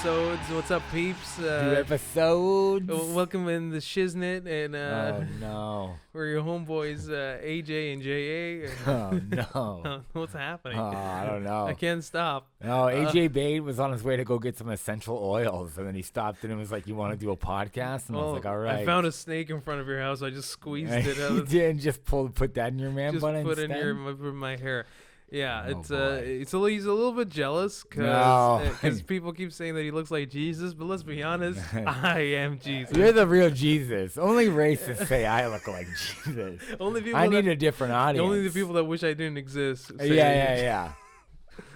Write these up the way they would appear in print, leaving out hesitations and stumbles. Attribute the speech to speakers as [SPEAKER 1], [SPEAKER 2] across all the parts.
[SPEAKER 1] episodes. What's up, peeps?
[SPEAKER 2] New episodes.
[SPEAKER 1] Welcome in the Shiznit, and
[SPEAKER 2] Oh no,
[SPEAKER 1] we're your homeboys, AJ and JA.
[SPEAKER 2] oh no.
[SPEAKER 1] What's happening?
[SPEAKER 2] Oh, I don't know.
[SPEAKER 1] I can't stop.
[SPEAKER 2] No, AJ Bade was on his way to go get some essential oils, and then he stopped and was like, "You want to do a podcast?" And I was like, "All right."
[SPEAKER 1] I found a snake in front of your house. I just squeezed it out.
[SPEAKER 2] You didn't just put that in your man
[SPEAKER 1] Just
[SPEAKER 2] bun
[SPEAKER 1] put
[SPEAKER 2] instead?
[SPEAKER 1] in my hair. Yeah,
[SPEAKER 2] Oh,
[SPEAKER 1] he's a little bit jealous
[SPEAKER 2] No.
[SPEAKER 1] because people keep saying that he looks like Jesus, but let's be honest, I am Jesus.
[SPEAKER 2] You're the real Jesus. Only racists say I look like Jesus.
[SPEAKER 1] Only people
[SPEAKER 2] I need a different audience.
[SPEAKER 1] only the people that wish I didn't exist. Say
[SPEAKER 2] Yeah.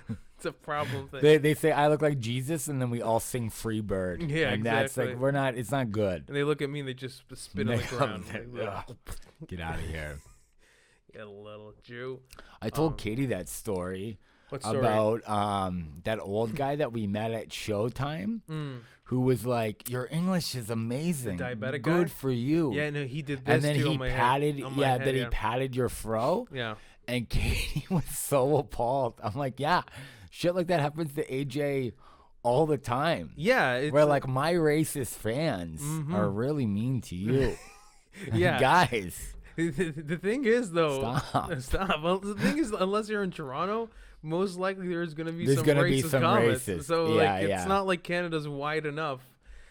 [SPEAKER 1] It's a problem thing.
[SPEAKER 2] They say I look like Jesus, and then we all sing Free Bird.
[SPEAKER 1] Yeah,
[SPEAKER 2] and that's
[SPEAKER 1] exactly.
[SPEAKER 2] like it's not good.
[SPEAKER 1] And they look at me and they just spit on the ground.
[SPEAKER 2] Get out of here.
[SPEAKER 1] You little Jew.
[SPEAKER 2] I told Katie that story,
[SPEAKER 1] What story?
[SPEAKER 2] about that old guy that we met at Showtime who was like, "Your English is amazing.
[SPEAKER 1] The diabetic
[SPEAKER 2] Good
[SPEAKER 1] guy?
[SPEAKER 2] for you."
[SPEAKER 1] Yeah, no, he did this
[SPEAKER 2] And then
[SPEAKER 1] too
[SPEAKER 2] he
[SPEAKER 1] on my
[SPEAKER 2] patted,
[SPEAKER 1] head, on my head,
[SPEAKER 2] he patted your fro.
[SPEAKER 1] Yeah.
[SPEAKER 2] And Katie was so appalled. I'm like, yeah, shit like that happens to AJ all the time.
[SPEAKER 1] Yeah. It's
[SPEAKER 2] Where like my racist fans are really mean to you.
[SPEAKER 1] Yeah.
[SPEAKER 2] Guys.
[SPEAKER 1] The thing is, though,
[SPEAKER 2] Stop.
[SPEAKER 1] Well, the thing is, unless you're in Toronto, most likely there's gonna be
[SPEAKER 2] There's
[SPEAKER 1] some
[SPEAKER 2] gonna be
[SPEAKER 1] racist
[SPEAKER 2] some
[SPEAKER 1] comments.
[SPEAKER 2] racist.
[SPEAKER 1] So
[SPEAKER 2] Yeah,
[SPEAKER 1] like, it's
[SPEAKER 2] yeah.
[SPEAKER 1] not like Canada's wide enough,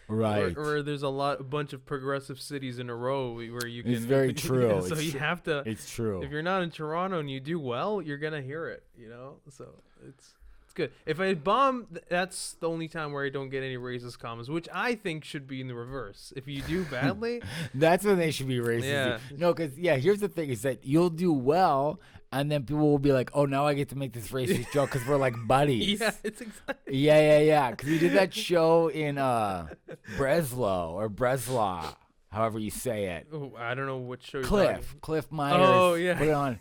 [SPEAKER 2] Right.
[SPEAKER 1] or there's a bunch of progressive cities in a row where you can.
[SPEAKER 2] It's very true.
[SPEAKER 1] So you have to.
[SPEAKER 2] It's true.
[SPEAKER 1] If you're not in Toronto and you do well, you're gonna hear it. You know, so it's good. If I bomb, that's the only time where I don't get any racist comments, which I think should be in the reverse. If you do badly,
[SPEAKER 2] That's when they should be racist.
[SPEAKER 1] Yeah.
[SPEAKER 2] No, because, here's the thing is that you'll do well, and then people will be like, oh, now I get to make this racist joke because we're like buddies.
[SPEAKER 1] yeah, it's exactly.
[SPEAKER 2] Yeah. Because we did that show in Breslau, however you say it.
[SPEAKER 1] Oh, I don't know which show. you're
[SPEAKER 2] Cliff Myers.
[SPEAKER 1] Oh, yeah.
[SPEAKER 2] Put it on.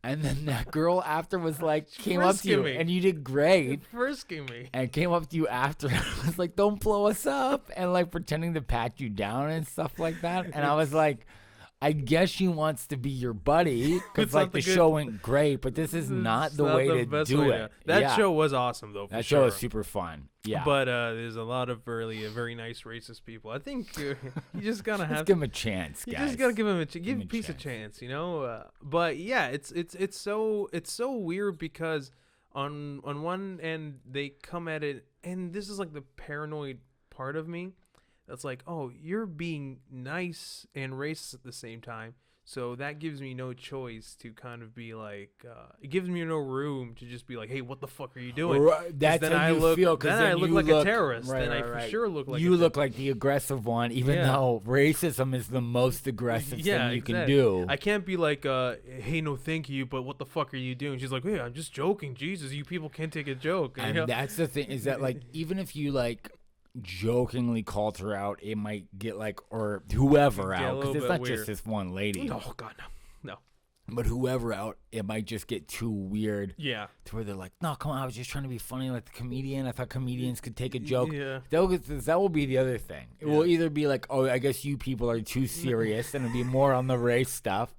[SPEAKER 2] And then that girl after was like, came up to
[SPEAKER 1] frisking
[SPEAKER 2] you,
[SPEAKER 1] me.
[SPEAKER 2] and you did great.
[SPEAKER 1] Frisking me.
[SPEAKER 2] And came up to you after and was like, don't blow us up. And like pretending to pat you down and stuff like that. And I was like, I guess she wants to be your buddy because
[SPEAKER 1] It's
[SPEAKER 2] like
[SPEAKER 1] not
[SPEAKER 2] the
[SPEAKER 1] the good-
[SPEAKER 2] show went great, but this is not the way to
[SPEAKER 1] best
[SPEAKER 2] do
[SPEAKER 1] way
[SPEAKER 2] it.
[SPEAKER 1] That
[SPEAKER 2] Yeah.
[SPEAKER 1] show was awesome, though. For
[SPEAKER 2] That
[SPEAKER 1] sure.
[SPEAKER 2] show was super fun. Yeah.
[SPEAKER 1] But there's a lot of very nice racist people. I think you just gotta
[SPEAKER 2] Let's
[SPEAKER 1] have.
[SPEAKER 2] give him a chance,
[SPEAKER 1] You
[SPEAKER 2] guys.
[SPEAKER 1] just gotta give him give
[SPEAKER 2] him
[SPEAKER 1] a
[SPEAKER 2] a
[SPEAKER 1] piece of
[SPEAKER 2] chance.
[SPEAKER 1] chance, you know. But yeah, it's so weird because on one end they come at it, and this is like the paranoid part of me. That's like, oh, you're being nice and racist at the same time. So that gives me no choice to kind of be like, it gives me no room to just be like, hey, what the fuck are you doing?
[SPEAKER 2] Right, that's
[SPEAKER 1] then
[SPEAKER 2] how
[SPEAKER 1] I
[SPEAKER 2] you
[SPEAKER 1] look,
[SPEAKER 2] feel. 'Cause
[SPEAKER 1] then I look
[SPEAKER 2] you
[SPEAKER 1] like a terrorist.
[SPEAKER 2] Right,
[SPEAKER 1] then I
[SPEAKER 2] right.
[SPEAKER 1] for sure look like
[SPEAKER 2] you
[SPEAKER 1] a
[SPEAKER 2] look like the aggressive one, even
[SPEAKER 1] Yeah.
[SPEAKER 2] though racism is the most aggressive thing you can
[SPEAKER 1] exactly.
[SPEAKER 2] do.
[SPEAKER 1] I can't be like, hey, no, thank you, but what the fuck are you doing? She's like, hey, I'm just joking. Jesus, you people can't take a joke.
[SPEAKER 2] And
[SPEAKER 1] you know?
[SPEAKER 2] that's the thing is that like even if you like jokingly called her out, it might get like or whoever
[SPEAKER 1] Get a
[SPEAKER 2] out
[SPEAKER 1] little
[SPEAKER 2] because it's
[SPEAKER 1] bit
[SPEAKER 2] not
[SPEAKER 1] weird.
[SPEAKER 2] just this one lady,
[SPEAKER 1] Oh God, no.
[SPEAKER 2] but whoever out, it might just get too weird
[SPEAKER 1] Yeah.
[SPEAKER 2] to where they're like, no, come on, I was just trying to be funny like the comedian. I thought comedians could take a joke.
[SPEAKER 1] Yeah.
[SPEAKER 2] That will be the other thing. It will either be like, oh, I guess you people are too serious, and it'll be more on the race stuff.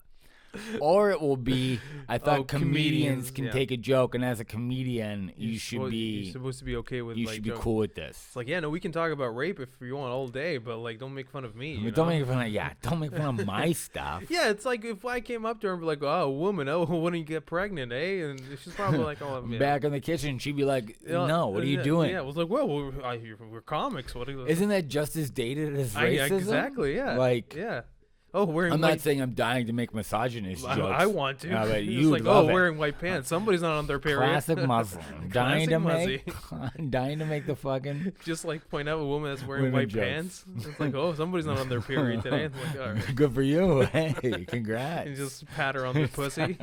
[SPEAKER 2] Or it will be, I thought comedians can
[SPEAKER 1] yeah.
[SPEAKER 2] take a joke, and as a comedian, you should
[SPEAKER 1] You're
[SPEAKER 2] be
[SPEAKER 1] supposed to be okay with.
[SPEAKER 2] you
[SPEAKER 1] like,
[SPEAKER 2] should be
[SPEAKER 1] joke.
[SPEAKER 2] cool with this.
[SPEAKER 1] It's like, yeah, no, we can talk about rape if you want all day, but like, don't make fun of me. You
[SPEAKER 2] Don't
[SPEAKER 1] know?
[SPEAKER 2] make fun of don't make fun of my stuff.
[SPEAKER 1] Yeah, it's like if I came up to her and be like, "Oh, woman, oh, when do you get pregnant, eh?" And she's probably like, "Oh, yeah.
[SPEAKER 2] Back in the kitchen, she'd be like,
[SPEAKER 1] Yeah,
[SPEAKER 2] "No, what are you
[SPEAKER 1] yeah,
[SPEAKER 2] doing?
[SPEAKER 1] Yeah, I was like, "Well, we're comics. What are
[SPEAKER 2] Isn't that just as dated as racism?"
[SPEAKER 1] exactly? Yeah.
[SPEAKER 2] Like,
[SPEAKER 1] yeah. Oh, wearing.
[SPEAKER 2] I'm
[SPEAKER 1] white,
[SPEAKER 2] not saying I'm dying to make misogynist jokes.
[SPEAKER 1] I want to.
[SPEAKER 2] But
[SPEAKER 1] It's
[SPEAKER 2] you
[SPEAKER 1] like,
[SPEAKER 2] love
[SPEAKER 1] oh,
[SPEAKER 2] it.
[SPEAKER 1] wearing white pants. Somebody's not on their period.
[SPEAKER 2] Classic Muslim, dying
[SPEAKER 1] Classic
[SPEAKER 2] to make, dying to make the fucking
[SPEAKER 1] Just like point out a woman that's wearing
[SPEAKER 2] Women
[SPEAKER 1] white
[SPEAKER 2] jokes.
[SPEAKER 1] pants. It's like, oh, somebody's not on their period today. It's like, all right.
[SPEAKER 2] good for you. Hey, congrats.
[SPEAKER 1] And just pat her on the pussy.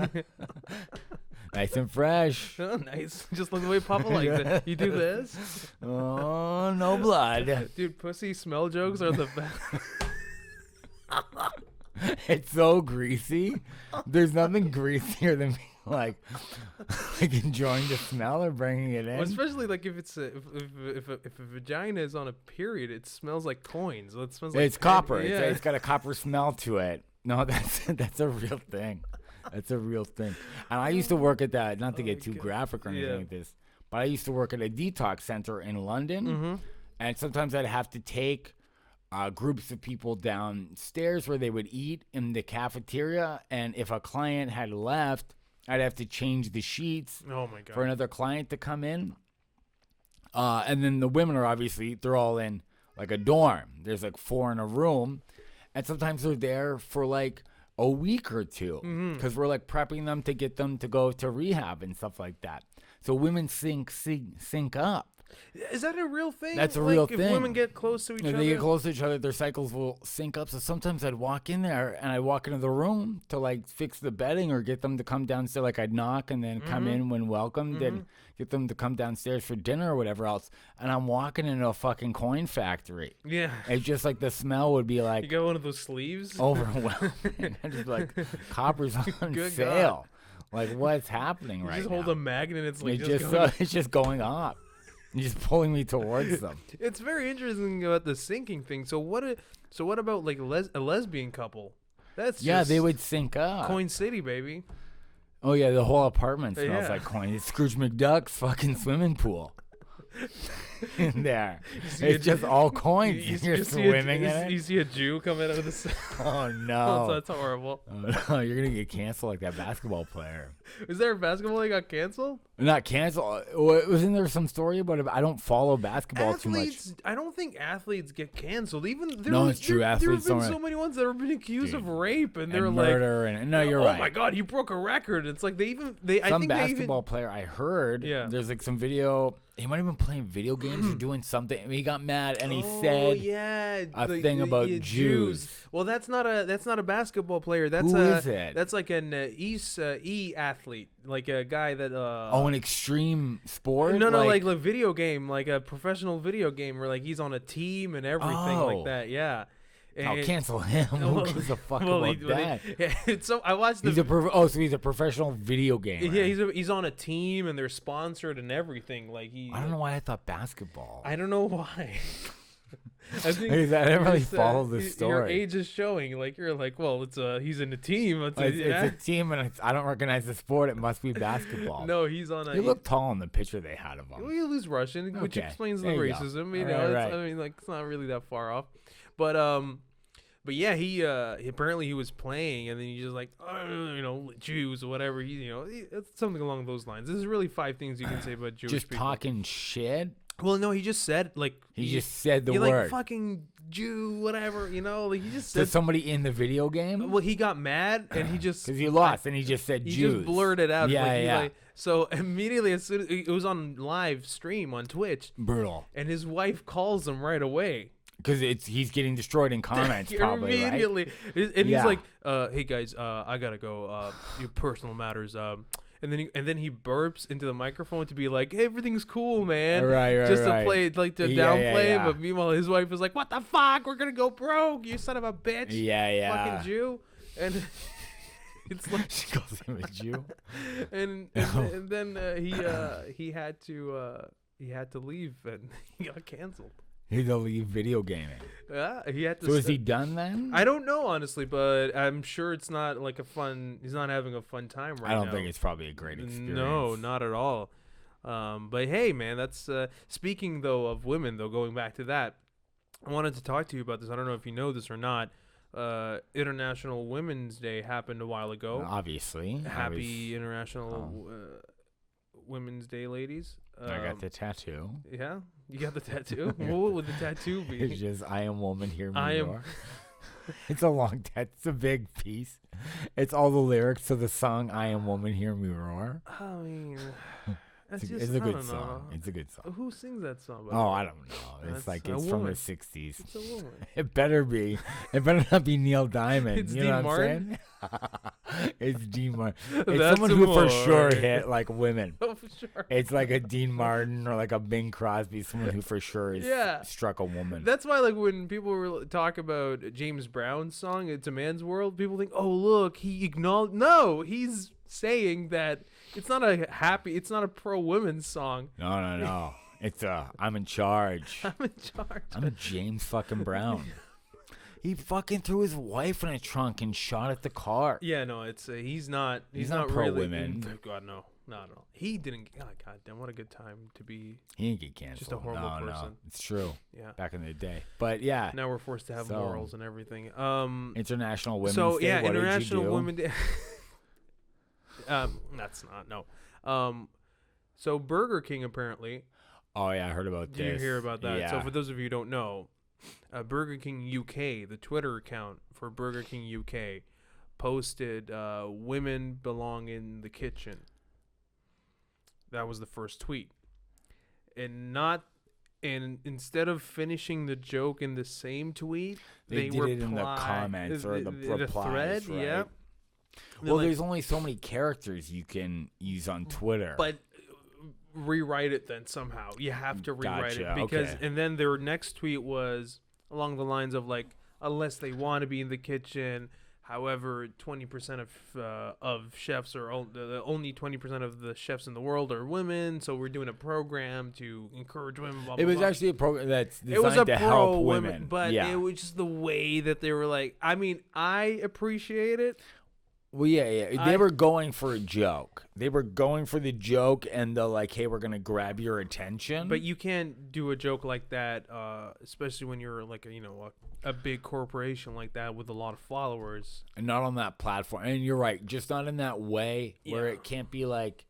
[SPEAKER 2] Nice and fresh.
[SPEAKER 1] Oh, nice. Just like the way Papa likes it. You do this.
[SPEAKER 2] Oh, no blood.
[SPEAKER 1] Dude, pussy smell jokes are the best.
[SPEAKER 2] It's so greasy. There's nothing greasier than being like enjoying the smell or bringing it in.
[SPEAKER 1] Well, especially like if it's if a vagina is on a period, it smells like coins. It smells like
[SPEAKER 2] It's copper.
[SPEAKER 1] Yeah.
[SPEAKER 2] It's got a copper smell to it. No, that's a real thing. That's a real thing. And I used to work at that, not to get too graphic or anything like this, but I used to work at a detox center in London. And sometimes I'd have to take groups of people downstairs where they would eat in the cafeteria. And if a client had left, I'd have to change the sheets
[SPEAKER 1] Oh my god.
[SPEAKER 2] for another client to come in. And then the women are obviously, they're all in like a dorm. There's like 4 in a room. And sometimes they're there for like a week or two because we're like prepping them to get them to go to rehab and stuff like that. So women sync up.
[SPEAKER 1] Is that a real thing?
[SPEAKER 2] That's a real
[SPEAKER 1] if
[SPEAKER 2] thing.
[SPEAKER 1] Women get close to each
[SPEAKER 2] If
[SPEAKER 1] other.
[SPEAKER 2] they get close to each other, their cycles will sync up. So sometimes I'd walk in there and I'd walk into the room to like fix the bedding or get them to come downstairs. Like I'd knock and then come in when welcomed and get them to come downstairs for dinner or whatever else. And I'm walking into a fucking coin factory.
[SPEAKER 1] Yeah.
[SPEAKER 2] It's just like the smell would be like
[SPEAKER 1] You got one of those sleeves?
[SPEAKER 2] overwhelming. And just like coppers on
[SPEAKER 1] Good
[SPEAKER 2] sale. Like what's happening
[SPEAKER 1] You
[SPEAKER 2] right
[SPEAKER 1] just
[SPEAKER 2] now?
[SPEAKER 1] hold a magnet. It's like
[SPEAKER 2] It's
[SPEAKER 1] just
[SPEAKER 2] just
[SPEAKER 1] going.
[SPEAKER 2] it's just going up. You're just pulling me towards them.
[SPEAKER 1] It's very interesting about the syncing thing. So what about like a lesbian couple? That's just
[SPEAKER 2] They would sync up.
[SPEAKER 1] Coin City, baby.
[SPEAKER 2] Oh yeah, the whole apartment smells
[SPEAKER 1] Yeah.
[SPEAKER 2] like coin. It's Scrooge McDuck's fucking swimming pool. In there,
[SPEAKER 1] see
[SPEAKER 2] it's
[SPEAKER 1] a-
[SPEAKER 2] just all coins.
[SPEAKER 1] You
[SPEAKER 2] You're
[SPEAKER 1] see
[SPEAKER 2] swimming in
[SPEAKER 1] you
[SPEAKER 2] it.
[SPEAKER 1] see a Jew coming out of the.
[SPEAKER 2] Oh no!
[SPEAKER 1] That's horrible.
[SPEAKER 2] Oh, no, you're gonna get canceled like that basketball player.
[SPEAKER 1] Is there a basketball that got canceled?
[SPEAKER 2] Not canceled. Wasn't there some story about it? I don't follow basketball too much.
[SPEAKER 1] I don't think athletes get canceled. Even
[SPEAKER 2] No, it's true.
[SPEAKER 1] There have
[SPEAKER 2] Athletes
[SPEAKER 1] been
[SPEAKER 2] don't.
[SPEAKER 1] so many ones that have been accused
[SPEAKER 2] Dude.
[SPEAKER 1] of rape, and they're
[SPEAKER 2] And
[SPEAKER 1] like,
[SPEAKER 2] murder and no, you're
[SPEAKER 1] oh
[SPEAKER 2] right.
[SPEAKER 1] my god, he broke a record. It's like I
[SPEAKER 2] Some
[SPEAKER 1] think
[SPEAKER 2] basketball player I heard.
[SPEAKER 1] Yeah.
[SPEAKER 2] There's like some video. He might have been playing video games or doing something. And he got mad and he
[SPEAKER 1] oh,
[SPEAKER 2] said
[SPEAKER 1] yeah,
[SPEAKER 2] a thing about Jews.
[SPEAKER 1] Well, that's not a basketball player. That's
[SPEAKER 2] Who is it?
[SPEAKER 1] That's like an athlete, like a guy that
[SPEAKER 2] an extreme sport?
[SPEAKER 1] no, like a video game, like a professional video game where like he's on a team and everything
[SPEAKER 2] Oh.
[SPEAKER 1] like that. Yeah.
[SPEAKER 2] I'll
[SPEAKER 1] And-
[SPEAKER 2] cancel him. Who gives a fuck about that?
[SPEAKER 1] So I watched the.
[SPEAKER 2] So he's a professional video gamer.
[SPEAKER 1] Yeah, he's on a team and they're sponsored and everything. Like
[SPEAKER 2] I don't know why I thought basketball.
[SPEAKER 1] I don't know why. I think
[SPEAKER 2] I didn't really
[SPEAKER 1] it's,
[SPEAKER 2] follow the
[SPEAKER 1] Your
[SPEAKER 2] story.
[SPEAKER 1] age is showing. Like you're like, well, it's he's in a team. It's
[SPEAKER 2] It's a team, and I don't recognize the sport. It must be basketball.
[SPEAKER 1] no, he's on a.
[SPEAKER 2] He looked tall in the picture they had of
[SPEAKER 1] Well,
[SPEAKER 2] him.
[SPEAKER 1] he lose Russian, which
[SPEAKER 2] Okay,
[SPEAKER 1] explains the
[SPEAKER 2] there you go.
[SPEAKER 1] racism.
[SPEAKER 2] All
[SPEAKER 1] know,
[SPEAKER 2] right.
[SPEAKER 1] I mean, like it's not really that far off, but yeah, he apparently he was playing, and then he just like, Jews or whatever. It's something along those lines. This is really 5 things you can say about Jewish
[SPEAKER 2] Just
[SPEAKER 1] people.
[SPEAKER 2] talking shit.
[SPEAKER 1] Well, no, he just said like
[SPEAKER 2] He just said the
[SPEAKER 1] you're
[SPEAKER 2] word.
[SPEAKER 1] like fucking Jew, whatever. Like he just
[SPEAKER 2] So
[SPEAKER 1] said.
[SPEAKER 2] somebody in the video game?
[SPEAKER 1] Well, he got mad and he just
[SPEAKER 2] Because he lost, and he just said
[SPEAKER 1] he
[SPEAKER 2] Jews.
[SPEAKER 1] just blurted out.
[SPEAKER 2] Yeah,
[SPEAKER 1] like,
[SPEAKER 2] yeah.
[SPEAKER 1] So immediately, as soon as it was on live stream on Twitch,
[SPEAKER 2] Brutal.
[SPEAKER 1] and his wife calls him right away.
[SPEAKER 2] Because he's getting destroyed in comments, probably, right?
[SPEAKER 1] Immediately, and
[SPEAKER 2] Yeah.
[SPEAKER 1] he's like, "Hey guys, I gotta go. Your personal matters." And then he burps into the microphone to be like, hey, "Everything's cool, man."
[SPEAKER 2] Right,
[SPEAKER 1] just
[SPEAKER 2] right.
[SPEAKER 1] to play, like to
[SPEAKER 2] Yeah,
[SPEAKER 1] downplay.
[SPEAKER 2] yeah.
[SPEAKER 1] But meanwhile, his wife is like, "What the fuck? We're gonna go broke, you son of a bitch."
[SPEAKER 2] Yeah.
[SPEAKER 1] Fucking Jew. And it's like,
[SPEAKER 2] She calls him a Jew.
[SPEAKER 1] and then he had to leave and he got canceled.
[SPEAKER 2] He's a leave video gaming.
[SPEAKER 1] Yeah, he had to.
[SPEAKER 2] So is he done then?
[SPEAKER 1] I don't know honestly, but I'm sure it's not like he's not having a fun time right now.
[SPEAKER 2] I don't think it's probably a great experience.
[SPEAKER 1] No, not at all. But hey, man, that's speaking though of women though. Going back to that, I wanted to talk to you about this. I don't know if you know this or not. International Women's Day happened a while ago.
[SPEAKER 2] Obviously.
[SPEAKER 1] Happy International Women's Day, ladies.
[SPEAKER 2] I got the tattoo.
[SPEAKER 1] Yeah, you got the tattoo. What would the tattoo be?
[SPEAKER 2] It's just I am woman, hear me
[SPEAKER 1] I am-
[SPEAKER 2] roar. It's a long tattoo. It's a big piece. It's all the lyrics to the song I am woman, hear me roar.
[SPEAKER 1] I mean, that's
[SPEAKER 2] It's,
[SPEAKER 1] just,
[SPEAKER 2] it's a
[SPEAKER 1] I
[SPEAKER 2] good
[SPEAKER 1] don't
[SPEAKER 2] song.
[SPEAKER 1] know.
[SPEAKER 2] It's a good song.
[SPEAKER 1] Who sings that song?
[SPEAKER 2] Oh, I don't know. It's
[SPEAKER 1] That's
[SPEAKER 2] like
[SPEAKER 1] a
[SPEAKER 2] it's from
[SPEAKER 1] woman.
[SPEAKER 2] the 60s.
[SPEAKER 1] It's a woman.
[SPEAKER 2] It better be. It better not be Neil Diamond.
[SPEAKER 1] It's
[SPEAKER 2] you
[SPEAKER 1] Dean
[SPEAKER 2] know what
[SPEAKER 1] Martin?
[SPEAKER 2] I'm saying? It's Dean Martin. It's
[SPEAKER 1] That's
[SPEAKER 2] someone who for sure
[SPEAKER 1] amore.
[SPEAKER 2] hit like women.
[SPEAKER 1] Oh, for sure.
[SPEAKER 2] It's like a Dean Martin or like a Bing Crosby, someone who for sure has
[SPEAKER 1] Yeah.
[SPEAKER 2] struck a woman.
[SPEAKER 1] That's why, like, when people talk about James Brown's song, "It's a Man's World," people think, "Oh, look, he acknowledged." No, he's saying that it's not a pro-women's song.
[SPEAKER 2] No. It's I'm in charge.
[SPEAKER 1] I'm in charge.
[SPEAKER 2] I'm James fucking Brown. He fucking threw his wife in a trunk and shot at the car.
[SPEAKER 1] Yeah, no, it's he's not
[SPEAKER 2] pro
[SPEAKER 1] really
[SPEAKER 2] women.
[SPEAKER 1] God, no, not at all. He didn't. God damn, what a good time to be.
[SPEAKER 2] He didn't get canceled.
[SPEAKER 1] Just a horrible person.
[SPEAKER 2] No, it's true.
[SPEAKER 1] Yeah.
[SPEAKER 2] Back in the day, but yeah.
[SPEAKER 1] Now we're forced to have morals and everything.
[SPEAKER 2] International Women's
[SPEAKER 1] so
[SPEAKER 2] Day.
[SPEAKER 1] yeah,
[SPEAKER 2] what
[SPEAKER 1] International
[SPEAKER 2] did you do?
[SPEAKER 1] Women's Day. That's not no. So Burger King apparently.
[SPEAKER 2] Oh yeah, I heard about this.
[SPEAKER 1] Did you hear about that?
[SPEAKER 2] Yeah.
[SPEAKER 1] So for those of you who don't know, Burger King UK, the Twitter account for Burger King UK, posted "Women belong in the kitchen." That was the first tweet, and instead of finishing the joke in the same tweet,
[SPEAKER 2] they did it in the comments or the replies,
[SPEAKER 1] thread.
[SPEAKER 2] right?
[SPEAKER 1] Yeah.
[SPEAKER 2] Well, there's only so many characters you can use on Twitter.
[SPEAKER 1] But rewrite it then somehow. You have to rewrite
[SPEAKER 2] Gotcha,
[SPEAKER 1] it because,
[SPEAKER 2] okay.
[SPEAKER 1] and then their next tweet was along the lines of like, unless they want to be in the kitchen. However, 20% of chefs are only 20% of the chefs in the world are women. So we're doing a program to encourage women. Blah, blah,
[SPEAKER 2] it was
[SPEAKER 1] blah.
[SPEAKER 2] actually a program that's designed
[SPEAKER 1] It was a
[SPEAKER 2] to
[SPEAKER 1] pro
[SPEAKER 2] help
[SPEAKER 1] women, but
[SPEAKER 2] yeah.
[SPEAKER 1] it was just the way that they were like. I mean, I appreciate it.
[SPEAKER 2] Well, yeah. They were going for a joke. They were going for the joke and the like, hey, we're going to grab your attention.
[SPEAKER 1] But you can't do a joke like that, especially when you're like, a big corporation like that with a lot of followers.
[SPEAKER 2] And not on that platform. And you're right. Just not in that way where
[SPEAKER 1] Yeah.
[SPEAKER 2] it can't be like,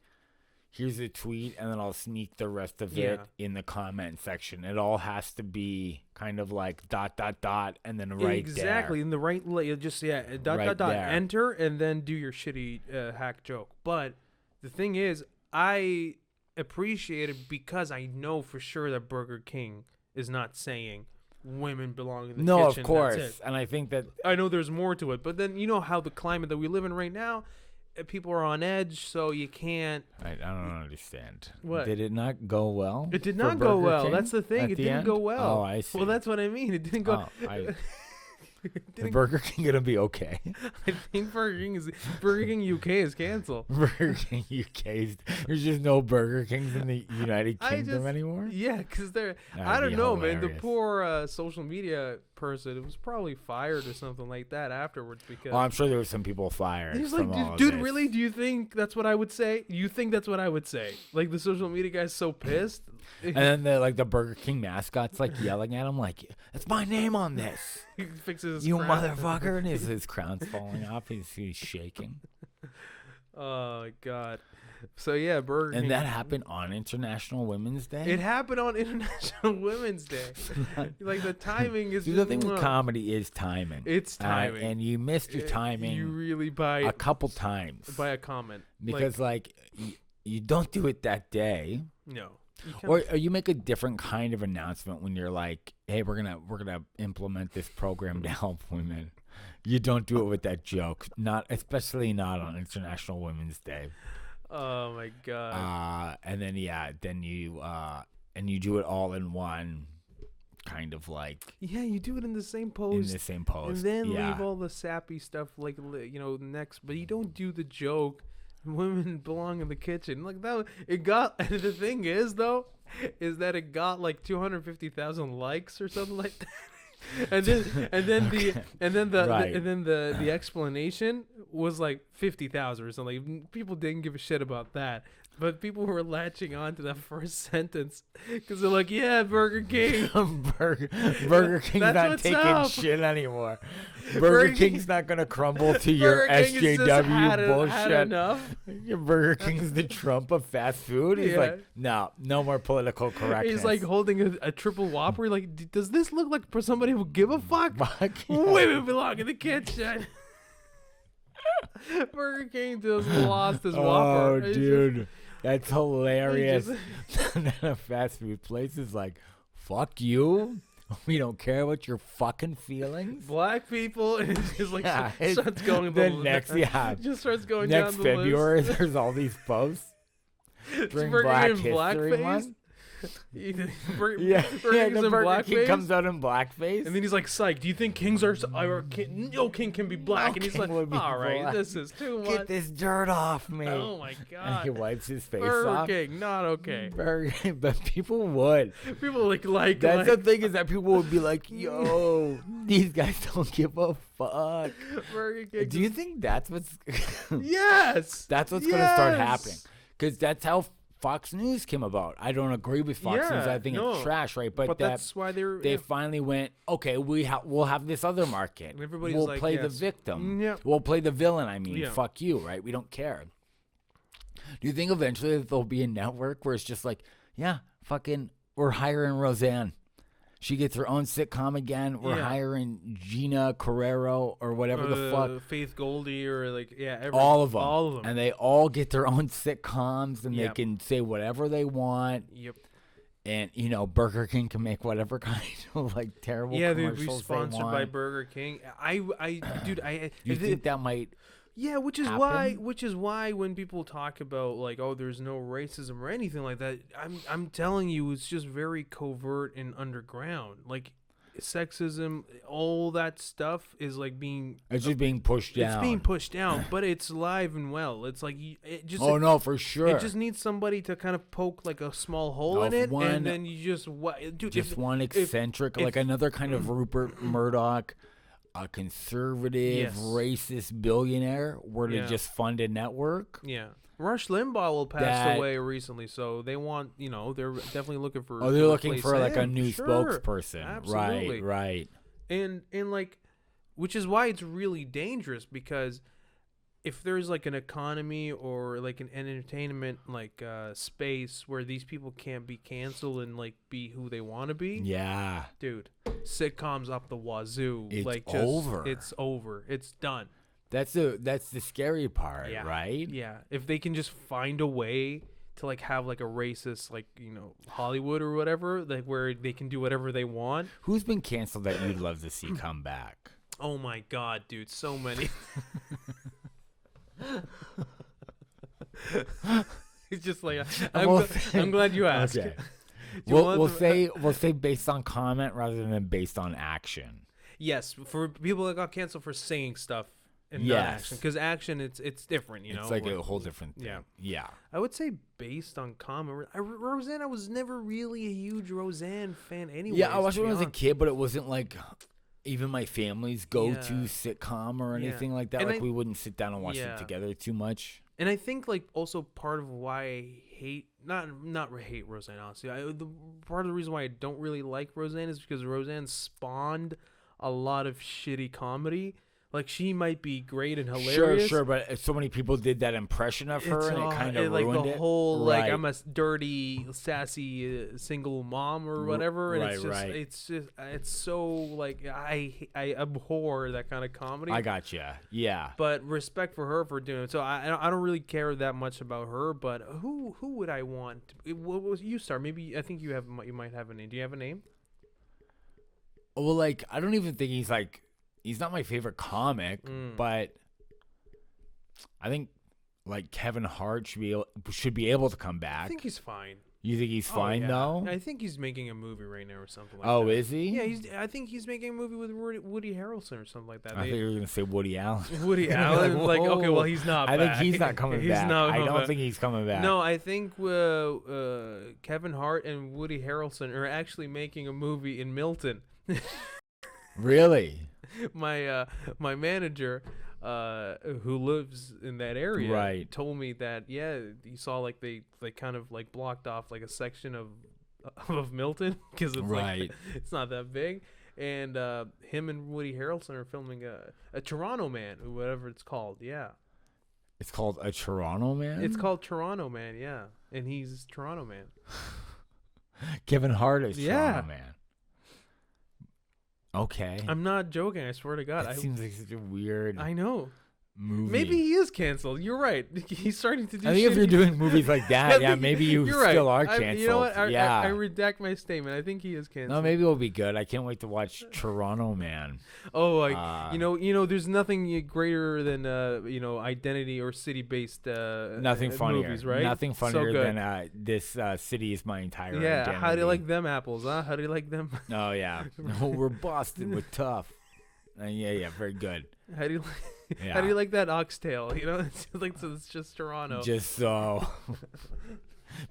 [SPEAKER 2] here's a tweet and then I'll sneak the rest of it in the comment section. It all has to be kind of like ... and then right
[SPEAKER 1] Exactly.
[SPEAKER 2] there.
[SPEAKER 1] In the right, just,
[SPEAKER 2] Right there.
[SPEAKER 1] enter, and then do your shitty hack joke. But the thing is, I appreciate it because I know for sure that Burger King is not saying women belong in the
[SPEAKER 2] No,
[SPEAKER 1] kitchen.
[SPEAKER 2] of course.
[SPEAKER 1] That's it.
[SPEAKER 2] And I think that
[SPEAKER 1] I know there's more to it, but then you know how the climate that we live in right now, people are on edge, so you can't.
[SPEAKER 2] I don't understand.
[SPEAKER 1] What?
[SPEAKER 2] Did it not go well?
[SPEAKER 1] It did
[SPEAKER 2] for
[SPEAKER 1] not go
[SPEAKER 2] Burger
[SPEAKER 1] well.
[SPEAKER 2] King
[SPEAKER 1] That's the thing.
[SPEAKER 2] at
[SPEAKER 1] It
[SPEAKER 2] the
[SPEAKER 1] didn't
[SPEAKER 2] end?
[SPEAKER 1] go well.
[SPEAKER 2] Oh, I see.
[SPEAKER 1] Well, that's what I mean. It didn't go.
[SPEAKER 2] Is
[SPEAKER 1] didn't-
[SPEAKER 2] Burger King gonna be okay?
[SPEAKER 1] I think Burger King UK is canceled.
[SPEAKER 2] Burger King UK. There's just no Burger Kings in the United Kingdom anymore.
[SPEAKER 1] Yeah, because they're.
[SPEAKER 2] That'd
[SPEAKER 1] I don't
[SPEAKER 2] be
[SPEAKER 1] know, man. The
[SPEAKER 2] hilarious.
[SPEAKER 1] poor social media person was probably fired or something like that afterwards because.
[SPEAKER 2] Oh, I'm sure there were some people fired.
[SPEAKER 1] He's
[SPEAKER 2] from
[SPEAKER 1] like,
[SPEAKER 2] all of
[SPEAKER 1] dude,
[SPEAKER 2] this.
[SPEAKER 1] really? Do you think that's what I would say? You think that's what I would say? Like the social media guy's so pissed.
[SPEAKER 2] And then the Burger King mascot's like yelling at him like, "It's my name on this,
[SPEAKER 1] He fixes his
[SPEAKER 2] you
[SPEAKER 1] crown.
[SPEAKER 2] motherfucker!" And his crown's falling off. He's shaking.
[SPEAKER 1] Oh God. So yeah, Burger King.
[SPEAKER 2] And that happened on International Women's Day.
[SPEAKER 1] It happened on International Women's Day. Like the timing is.
[SPEAKER 2] See, the thing with comedy is timing.
[SPEAKER 1] It's timing.
[SPEAKER 2] And you missed your timing
[SPEAKER 1] You really buy
[SPEAKER 2] a couple times.
[SPEAKER 1] by a comment
[SPEAKER 2] Because you don't do it that day.
[SPEAKER 1] no.
[SPEAKER 2] Or you make a different kind of announcement when you're like, "Hey, we're gonna implement this program to help women." You don't do it with that joke, especially not on International Women's Day.
[SPEAKER 1] Oh my God.
[SPEAKER 2] And then you do it all in one, kind of like
[SPEAKER 1] Yeah, you do it in the same
[SPEAKER 2] in
[SPEAKER 1] post.
[SPEAKER 2] the same post,
[SPEAKER 1] And then
[SPEAKER 2] yeah.
[SPEAKER 1] leave all the sappy stuff next, but you don't do the joke. Women belong in the kitchen. Like that, it got. And the thing is, though, is that it got like 250,000 likes or something like that. And then the explanation was like 50,000 or something. People didn't give a shit about that. But people were latching on to that first sentence because they're like, "Yeah, Burger King."
[SPEAKER 2] Burger King's
[SPEAKER 1] That's
[SPEAKER 2] not
[SPEAKER 1] what's
[SPEAKER 2] taking
[SPEAKER 1] up.
[SPEAKER 2] shit anymore. Burger King's not gonna crumble to your
[SPEAKER 1] Burger King has just
[SPEAKER 2] SJW
[SPEAKER 1] had
[SPEAKER 2] bullshit.
[SPEAKER 1] enough.
[SPEAKER 2] Your Burger King's the Trump of fast food. He's
[SPEAKER 1] Yeah.
[SPEAKER 2] like, no more political correctness.
[SPEAKER 1] He's like holding a triple Whopper. Like, does this look like for somebody who give a fuck?
[SPEAKER 2] Fuck yeah.
[SPEAKER 1] Women belong in the kitchen. Burger King just lost his Whopper.
[SPEAKER 2] Oh,
[SPEAKER 1] It's
[SPEAKER 2] dude, that's hilarious.
[SPEAKER 1] just-
[SPEAKER 2] And then a fast food place is like, fuck you. We don't care about your fucking feelings.
[SPEAKER 1] Black people, and it's just like
[SPEAKER 2] Yeah,
[SPEAKER 1] starts going.
[SPEAKER 2] then next,
[SPEAKER 1] just starts going
[SPEAKER 2] next
[SPEAKER 1] down the
[SPEAKER 2] February,
[SPEAKER 1] list.
[SPEAKER 2] there's all these posts.
[SPEAKER 1] It's
[SPEAKER 2] During
[SPEAKER 1] Burger
[SPEAKER 2] Black
[SPEAKER 1] King in
[SPEAKER 2] History
[SPEAKER 1] blackface.
[SPEAKER 2] Month. Yeah,
[SPEAKER 1] Burger
[SPEAKER 2] yeah.
[SPEAKER 1] King's
[SPEAKER 2] The
[SPEAKER 1] in
[SPEAKER 2] Burger King
[SPEAKER 1] blackface.
[SPEAKER 2] comes out in blackface.
[SPEAKER 1] And then he's like, "Psych, do you think kings are no king can be black?"
[SPEAKER 2] No
[SPEAKER 1] and he's
[SPEAKER 2] king
[SPEAKER 1] like,
[SPEAKER 2] would be
[SPEAKER 1] "All right,
[SPEAKER 2] black.
[SPEAKER 1] this is too
[SPEAKER 2] Get
[SPEAKER 1] much."
[SPEAKER 2] this dirt off me.
[SPEAKER 1] Oh my
[SPEAKER 2] And he
[SPEAKER 1] god.
[SPEAKER 2] wipes his face
[SPEAKER 1] Burger
[SPEAKER 2] off.
[SPEAKER 1] King, not okay.
[SPEAKER 2] But people would.
[SPEAKER 1] People like
[SPEAKER 2] That's the thing, is that people would be like, yo, these guys don't give a fuck.
[SPEAKER 1] Burger King.
[SPEAKER 2] Do you think that's what's
[SPEAKER 1] Yes.
[SPEAKER 2] that's what's gonna start
[SPEAKER 1] Yes!
[SPEAKER 2] happening? Because that's how Fox News came about. I don't agree with Fox News. I think it's trash, right? But
[SPEAKER 1] that's why
[SPEAKER 2] they finally went, okay, we'll have this other market.
[SPEAKER 1] And everybody's
[SPEAKER 2] We'll
[SPEAKER 1] like,
[SPEAKER 2] play the
[SPEAKER 1] yes.
[SPEAKER 2] victim.
[SPEAKER 1] Yeah.
[SPEAKER 2] We'll play the villain. I mean,
[SPEAKER 1] Yeah.
[SPEAKER 2] fuck you, right? We don't care. Do you think eventually that there'll be a network where it's just like, yeah, fucking, we're hiring Roseanne. She gets her own sitcom again. We're hiring Gina Carrero or whatever the fuck.
[SPEAKER 1] Faith Goldie or like
[SPEAKER 2] All of them.
[SPEAKER 1] All of them.
[SPEAKER 2] And they all get their own sitcoms and they
[SPEAKER 1] Yep.
[SPEAKER 2] can say whatever they want.
[SPEAKER 1] Yep.
[SPEAKER 2] And, Burger King can make whatever kind of like terrible
[SPEAKER 1] Yeah, they'd
[SPEAKER 2] commercials
[SPEAKER 1] be sponsored
[SPEAKER 2] they
[SPEAKER 1] by
[SPEAKER 2] want.
[SPEAKER 1] Burger King. Dude,
[SPEAKER 2] You think that might
[SPEAKER 1] yeah, which is
[SPEAKER 2] happen?
[SPEAKER 1] why when people talk about like, oh, there's no racism or anything like that, I'm telling you, it's just very covert and underground. Like sexism, all that stuff is like being
[SPEAKER 2] it's just being pushed down.
[SPEAKER 1] It's being pushed down, but it's live and well. It's like it just.
[SPEAKER 2] Oh no, for sure.
[SPEAKER 1] It just needs somebody to kind of poke like a small hole in it, and then you just dude,
[SPEAKER 2] just one eccentric, like another kind of Rupert Murdoch, a conservative, racist billionaire were to just fund a network.
[SPEAKER 1] Yeah. Rush Limbaugh will pass away recently, so they want, they're definitely looking for.
[SPEAKER 2] Oh, they're looking for like a
[SPEAKER 1] him.
[SPEAKER 2] new
[SPEAKER 1] Sure.
[SPEAKER 2] spokesperson.
[SPEAKER 1] Absolutely.
[SPEAKER 2] Right.
[SPEAKER 1] And like, which is why it's really dangerous, because if there's like an economy or like an entertainment like space where these people can't be canceled and like be who they want to be,
[SPEAKER 2] yeah,
[SPEAKER 1] dude, sitcoms up the wazoo.
[SPEAKER 2] It's
[SPEAKER 1] like
[SPEAKER 2] over.
[SPEAKER 1] It's over. It's done.
[SPEAKER 2] That's the scary part, right?
[SPEAKER 1] Yeah. If they can just find a way to like have like a racist like Hollywood or whatever, like where they can do whatever they want.
[SPEAKER 2] Who's been canceled that you'd love to see come back?
[SPEAKER 1] Oh my god, dude, so many. It's just like I'm glad you asked.
[SPEAKER 2] Okay. We'll say based on comment rather than based on action.
[SPEAKER 1] Yes, for people that got canceled for saying stuff and not action, because action it's different,
[SPEAKER 2] It's like a whole different thing. Yeah.
[SPEAKER 1] I would say based on comment. Roseanne, I was never really a huge Roseanne fan anyway.
[SPEAKER 2] Yeah, I watched it when I was a kid, but it wasn't like even my family's go-to
[SPEAKER 1] Yeah.
[SPEAKER 2] sitcom or anything like that.
[SPEAKER 1] And
[SPEAKER 2] like we wouldn't sit down and watch it together too much.
[SPEAKER 1] And I think like also part of why I hate not hate Roseanne, honestly. Part of the reason why I don't really like Roseanne is because Roseanne spawned a lot of shitty comedy. Like, she might be great and hilarious.
[SPEAKER 2] Sure, but so many people did that impression of her, and it kind of
[SPEAKER 1] like
[SPEAKER 2] ruined
[SPEAKER 1] the
[SPEAKER 2] it.
[SPEAKER 1] whole like
[SPEAKER 2] Right.
[SPEAKER 1] I'm a dirty, sassy single mom or whatever. And it's so like I abhor that kind of comedy.
[SPEAKER 2] I gotcha. Yeah.
[SPEAKER 1] But respect for her for doing it. So I don't really care that much about her. But who would I want? What was you start? Maybe I think you might have a name. Do you have a name?
[SPEAKER 2] Well, like I don't even think he's not my favorite comic, but I think like Kevin Hart should be able to come back.
[SPEAKER 1] I think he's fine.
[SPEAKER 2] You think he's fine though?
[SPEAKER 1] I think he's making a movie right now or something like that.
[SPEAKER 2] Oh, is he?
[SPEAKER 1] Yeah, I think he's making a movie with Woody Harrelson or something like that.
[SPEAKER 2] I think you were gonna say Woody Allen.
[SPEAKER 1] Woody Allen, like okay, well he's not.
[SPEAKER 2] I
[SPEAKER 1] back.
[SPEAKER 2] think he's not coming back. I don't
[SPEAKER 1] back.
[SPEAKER 2] think he's coming back.
[SPEAKER 1] No, I think Kevin Hart and Woody Harrelson are actually making a movie in Milton.
[SPEAKER 2] Really?
[SPEAKER 1] My manager, who lives in that area, told me that he saw like they kind of like blocked off like a section of Milton because it's like it's not that big, and him and Woody Harrelson are filming a Toronto Man, or whatever it's called. Yeah,
[SPEAKER 2] it's called a Toronto Man.
[SPEAKER 1] It's called Toronto Man. Yeah, and he's Toronto Man.
[SPEAKER 2] Kevin Hart is Toronto Man. Okay.
[SPEAKER 1] I'm not joking. I swear to God.
[SPEAKER 2] That seems like such a weird.
[SPEAKER 1] I know.
[SPEAKER 2] movie.
[SPEAKER 1] Maybe he is canceled. You're right. He's starting to do.
[SPEAKER 2] I think if you're
[SPEAKER 1] shitty-
[SPEAKER 2] doing movies like that, yeah, maybe you
[SPEAKER 1] You're right.
[SPEAKER 2] still are canceled.
[SPEAKER 1] You know what? I
[SPEAKER 2] yeah.
[SPEAKER 1] redact my statement. I think he is canceled.
[SPEAKER 2] No, maybe it'll be good. I can't wait to watch Toronto Man.
[SPEAKER 1] Oh, like you know, there's nothing greater than identity or city-based
[SPEAKER 2] Nothing funnier.
[SPEAKER 1] movies, right?
[SPEAKER 2] Nothing
[SPEAKER 1] So
[SPEAKER 2] funnier
[SPEAKER 1] good.
[SPEAKER 2] than this city is my entire
[SPEAKER 1] Yeah.
[SPEAKER 2] identity.
[SPEAKER 1] How do you like them apples, huh? How do you like them?
[SPEAKER 2] Oh yeah. No, we're Boston. We're tough. Yeah, very good.
[SPEAKER 1] How do you
[SPEAKER 2] Yeah.
[SPEAKER 1] how do you like that oxtail? You know, it's like so it's just Toronto.
[SPEAKER 2] Just so.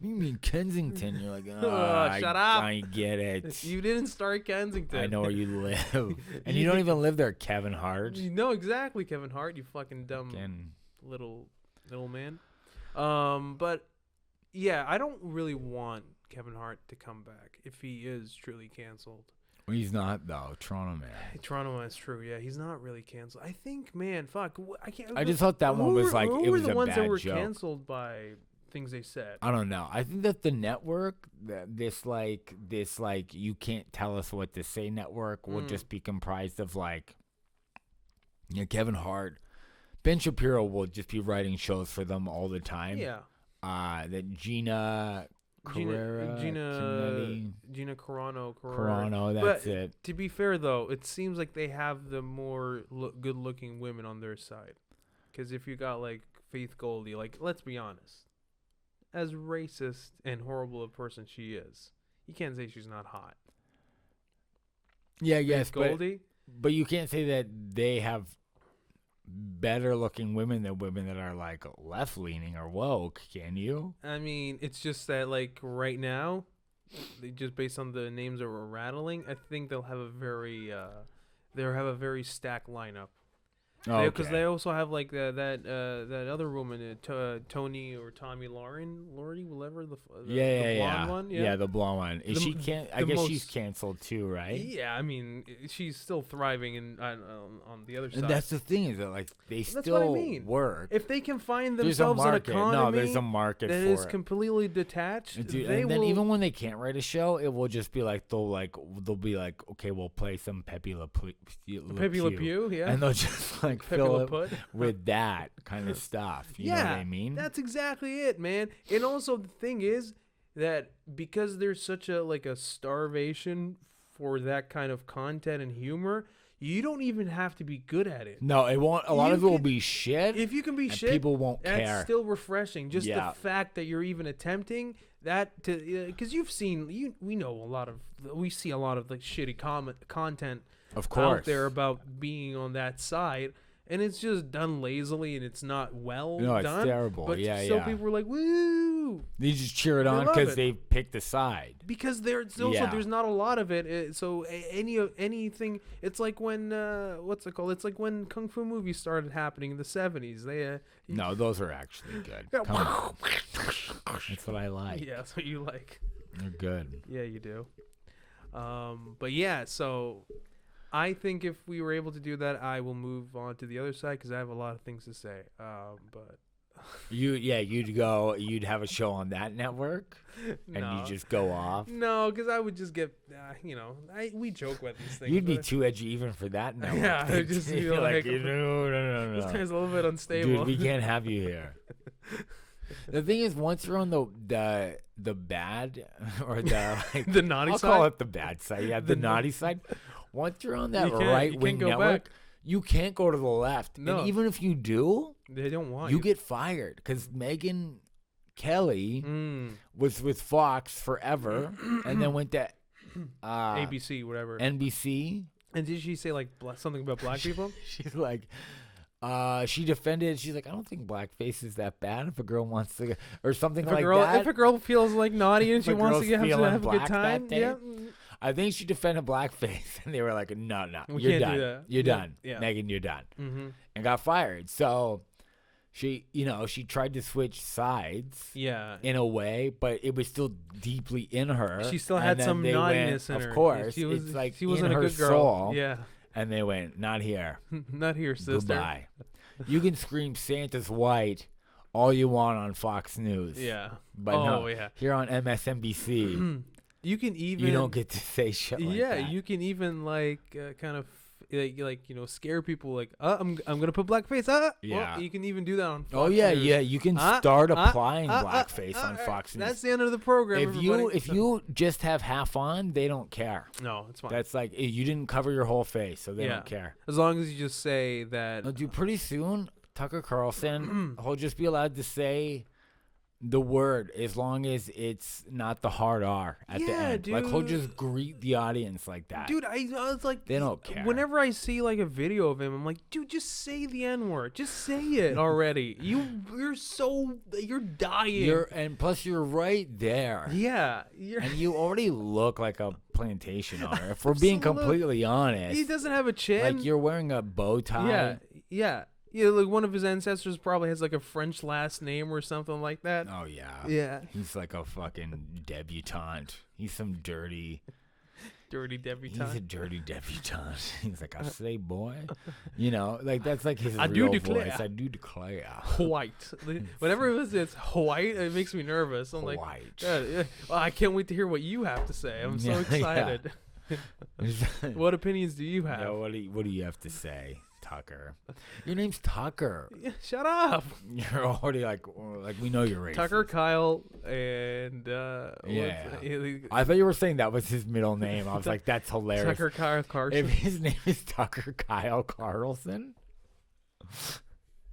[SPEAKER 2] You mean Kensington? You're like,
[SPEAKER 1] Shut up.
[SPEAKER 2] I get it.
[SPEAKER 1] You didn't start Kensington.
[SPEAKER 2] I know where you live, and you don't even live there, Kevin Hart.
[SPEAKER 1] You know exactly, Kevin Hart. You fucking dumb little man. But yeah, I don't really want Kevin Hart to come back if he is truly canceled.
[SPEAKER 2] Well, he's not though. Toronto Man.
[SPEAKER 1] Toronto Man is true. Yeah, he's not really canceled. I think, man, fuck. I can't.
[SPEAKER 2] I just thought that one was like
[SPEAKER 1] who
[SPEAKER 2] it
[SPEAKER 1] were
[SPEAKER 2] was
[SPEAKER 1] the
[SPEAKER 2] a
[SPEAKER 1] ones
[SPEAKER 2] bad
[SPEAKER 1] that were
[SPEAKER 2] joke.
[SPEAKER 1] canceled by things they said.
[SPEAKER 2] I don't know. I think that the network, this you can't tell us what to say network will just be comprised of like, Kevin Hart, Ben Shapiro will just be writing shows for them all the time.
[SPEAKER 1] Yeah.
[SPEAKER 2] That Gina
[SPEAKER 1] Carano,
[SPEAKER 2] that's
[SPEAKER 1] but
[SPEAKER 2] it.
[SPEAKER 1] To be fair, though, it seems like they have the more good-looking women on their side. Because if you got like Faith Goldie, like let's be honest, as racist and horrible a person she is, you can't say she's not hot.
[SPEAKER 2] Yeah, yes,
[SPEAKER 1] Goldie,
[SPEAKER 2] but you can't say that they have better looking women than women that are like left leaning or woke, can you?
[SPEAKER 1] I mean, it's just that like right now, they just based on the names that we're rattling, I think they'll have a very stacked lineup. Because they also have like that other woman, Tony or Tommy Lordy, whatever the blonde one.
[SPEAKER 2] Yeah, the blonde one. I guess she's canceled too, right?
[SPEAKER 1] Yeah, I mean she's still thriving on the other side.
[SPEAKER 2] And that's the thing is that like that's
[SPEAKER 1] what I
[SPEAKER 2] still
[SPEAKER 1] mean.
[SPEAKER 2] work.
[SPEAKER 1] If they can find
[SPEAKER 2] There's a
[SPEAKER 1] themselves an
[SPEAKER 2] market.
[SPEAKER 1] economy,
[SPEAKER 2] No, there's a market
[SPEAKER 1] that
[SPEAKER 2] for
[SPEAKER 1] is
[SPEAKER 2] it.
[SPEAKER 1] completely detached.
[SPEAKER 2] Dude,
[SPEAKER 1] they
[SPEAKER 2] and then
[SPEAKER 1] will,
[SPEAKER 2] even when they can't write a show, it will just be like they'll be like, okay, we'll play some Pepe Le Pew,
[SPEAKER 1] yeah,
[SPEAKER 2] and they'll just like
[SPEAKER 1] Pepe
[SPEAKER 2] fill
[SPEAKER 1] Le
[SPEAKER 2] it
[SPEAKER 1] Pew.
[SPEAKER 2] with that kind of stuff. You know what I mean?
[SPEAKER 1] That's exactly it, man. And also the thing is that because there's such a starvation for that kind of content and humor, you don't even have to be good at it.
[SPEAKER 2] No, it won't. A lot of it will be shit.
[SPEAKER 1] If you can be shit,
[SPEAKER 2] people won't
[SPEAKER 1] that's
[SPEAKER 2] care.
[SPEAKER 1] still refreshing. Just the fact that you're even attempting that to, because we see a lot of like shitty content,
[SPEAKER 2] of course,
[SPEAKER 1] out there about being on that side. And it's just done lazily, and it's not well done.
[SPEAKER 2] No, it's terrible.
[SPEAKER 1] But people were like, "Woo!"
[SPEAKER 2] They just cheer it on because they picked a side.
[SPEAKER 1] Because there's not a lot of it. So anything, it's like when what's it called? It's like when kung fu movies started happening in the 70s.
[SPEAKER 2] No, those are actually good. Come on. That's what I like.
[SPEAKER 1] Yeah, that's what you like.
[SPEAKER 2] They're good.
[SPEAKER 1] Yeah, you do. But yeah, so I think if we were able to do that, I will move on to the other side because I have a lot of things to say. But
[SPEAKER 2] you'd have a show on that network, and you just go off.
[SPEAKER 1] No, because I would just get, we joke about these things.
[SPEAKER 2] You'd be too edgy even for that network.
[SPEAKER 1] Yeah, I'd just be like,
[SPEAKER 2] no.
[SPEAKER 1] This guy's a little bit unstable.
[SPEAKER 2] Dude, we can't have you here. The thing is, once you're on the bad or
[SPEAKER 1] the naughty
[SPEAKER 2] I'll
[SPEAKER 1] side,
[SPEAKER 2] call it the bad side. Yeah, the naughty side. Once you're on that right wing network, you can't go to the left.
[SPEAKER 1] No.
[SPEAKER 2] And even if you do,
[SPEAKER 1] they don't want
[SPEAKER 2] you get fired because Megyn Kelly was with Fox forever and then went to
[SPEAKER 1] ABC, whatever,
[SPEAKER 2] NBC.
[SPEAKER 1] And did she say like something about black people?
[SPEAKER 2] She's like. She defended. She's like, I don't think blackface is that bad if a girl wants to, or something like that.
[SPEAKER 1] If a girl feels like naughty and she wants to have a good time, yeah.
[SPEAKER 2] I think she defended blackface, and they were like, no,
[SPEAKER 1] we
[SPEAKER 2] you're
[SPEAKER 1] can't
[SPEAKER 2] done.
[SPEAKER 1] do that.
[SPEAKER 2] You're done.
[SPEAKER 1] Yeah.
[SPEAKER 2] Megyn, you're done.
[SPEAKER 1] Mm-hmm.
[SPEAKER 2] And got fired. So she, she tried to switch sides.
[SPEAKER 1] Yeah.
[SPEAKER 2] In a way, but it was still deeply in her.
[SPEAKER 1] She still had some naughtiness in her.
[SPEAKER 2] Of course.
[SPEAKER 1] She was,
[SPEAKER 2] it's like
[SPEAKER 1] she wasn't
[SPEAKER 2] in
[SPEAKER 1] a
[SPEAKER 2] her
[SPEAKER 1] good girl.
[SPEAKER 2] soul.
[SPEAKER 1] Yeah.
[SPEAKER 2] And they went, not here.
[SPEAKER 1] Not here, sister.
[SPEAKER 2] Goodbye. You can scream Santa's white all you want on Fox News.
[SPEAKER 1] Yeah.
[SPEAKER 2] But here on MSNBC,
[SPEAKER 1] you can even...
[SPEAKER 2] You don't get to say shit like that.
[SPEAKER 1] Yeah, you can even kind of scare people. Like, I'm gonna put blackface.
[SPEAKER 2] Yeah.
[SPEAKER 1] Well, you can even do that on. Fox
[SPEAKER 2] Oh yeah,
[SPEAKER 1] News.
[SPEAKER 2] yeah. You can start applying blackface on
[SPEAKER 1] Alright,
[SPEAKER 2] Fox News.
[SPEAKER 1] That's the end of the program.
[SPEAKER 2] If you just have half on, they don't care.
[SPEAKER 1] no, it's fine.
[SPEAKER 2] That's like you didn't cover your whole face, so they
[SPEAKER 1] Yeah.
[SPEAKER 2] don't care.
[SPEAKER 1] As long as you just say that.
[SPEAKER 2] No, dude, pretty soon Tucker Carlson he'll just be allowed to say the word as long as it's not the hard R at the end.
[SPEAKER 1] Dude.
[SPEAKER 2] Like he'll just greet the audience like that.
[SPEAKER 1] Dude, I was like,
[SPEAKER 2] They don't care.
[SPEAKER 1] Whenever I see like a video of him, I'm like, dude, just say the N word. Just say it already. You're dying.
[SPEAKER 2] And plus you're right there.
[SPEAKER 1] Yeah.
[SPEAKER 2] And you already look like a plantation owner. If we're being completely honest.
[SPEAKER 1] He doesn't have a chin.
[SPEAKER 2] Like you're wearing a bow tie.
[SPEAKER 1] Yeah. Yeah, like one of his ancestors probably has like a French last name or something like that.
[SPEAKER 2] Oh yeah.
[SPEAKER 1] Yeah.
[SPEAKER 2] He's like a fucking debutante. He's some dirty
[SPEAKER 1] debutante.
[SPEAKER 2] He's a dirty debutante. He's like, I say, boy. Like that's like his
[SPEAKER 1] I
[SPEAKER 2] real
[SPEAKER 1] do declare.
[SPEAKER 2] voice. I do declare.
[SPEAKER 1] White. Whenever it's white, it makes me nervous. I'm like, well, I can't wait to hear what you have to say. I'm so excited. What opinions do you have?
[SPEAKER 2] Yeah, what do you have to say, Tucker? Your name's Tucker.
[SPEAKER 1] Yeah, shut up.
[SPEAKER 2] You're already like we know you're racist.
[SPEAKER 1] Tucker, Kyle, and
[SPEAKER 2] I thought you were saying that was his middle name. I was like, that's hilarious.
[SPEAKER 1] Tucker, Kyle, Carlson.
[SPEAKER 2] If his name is Tucker Kyle Carlson,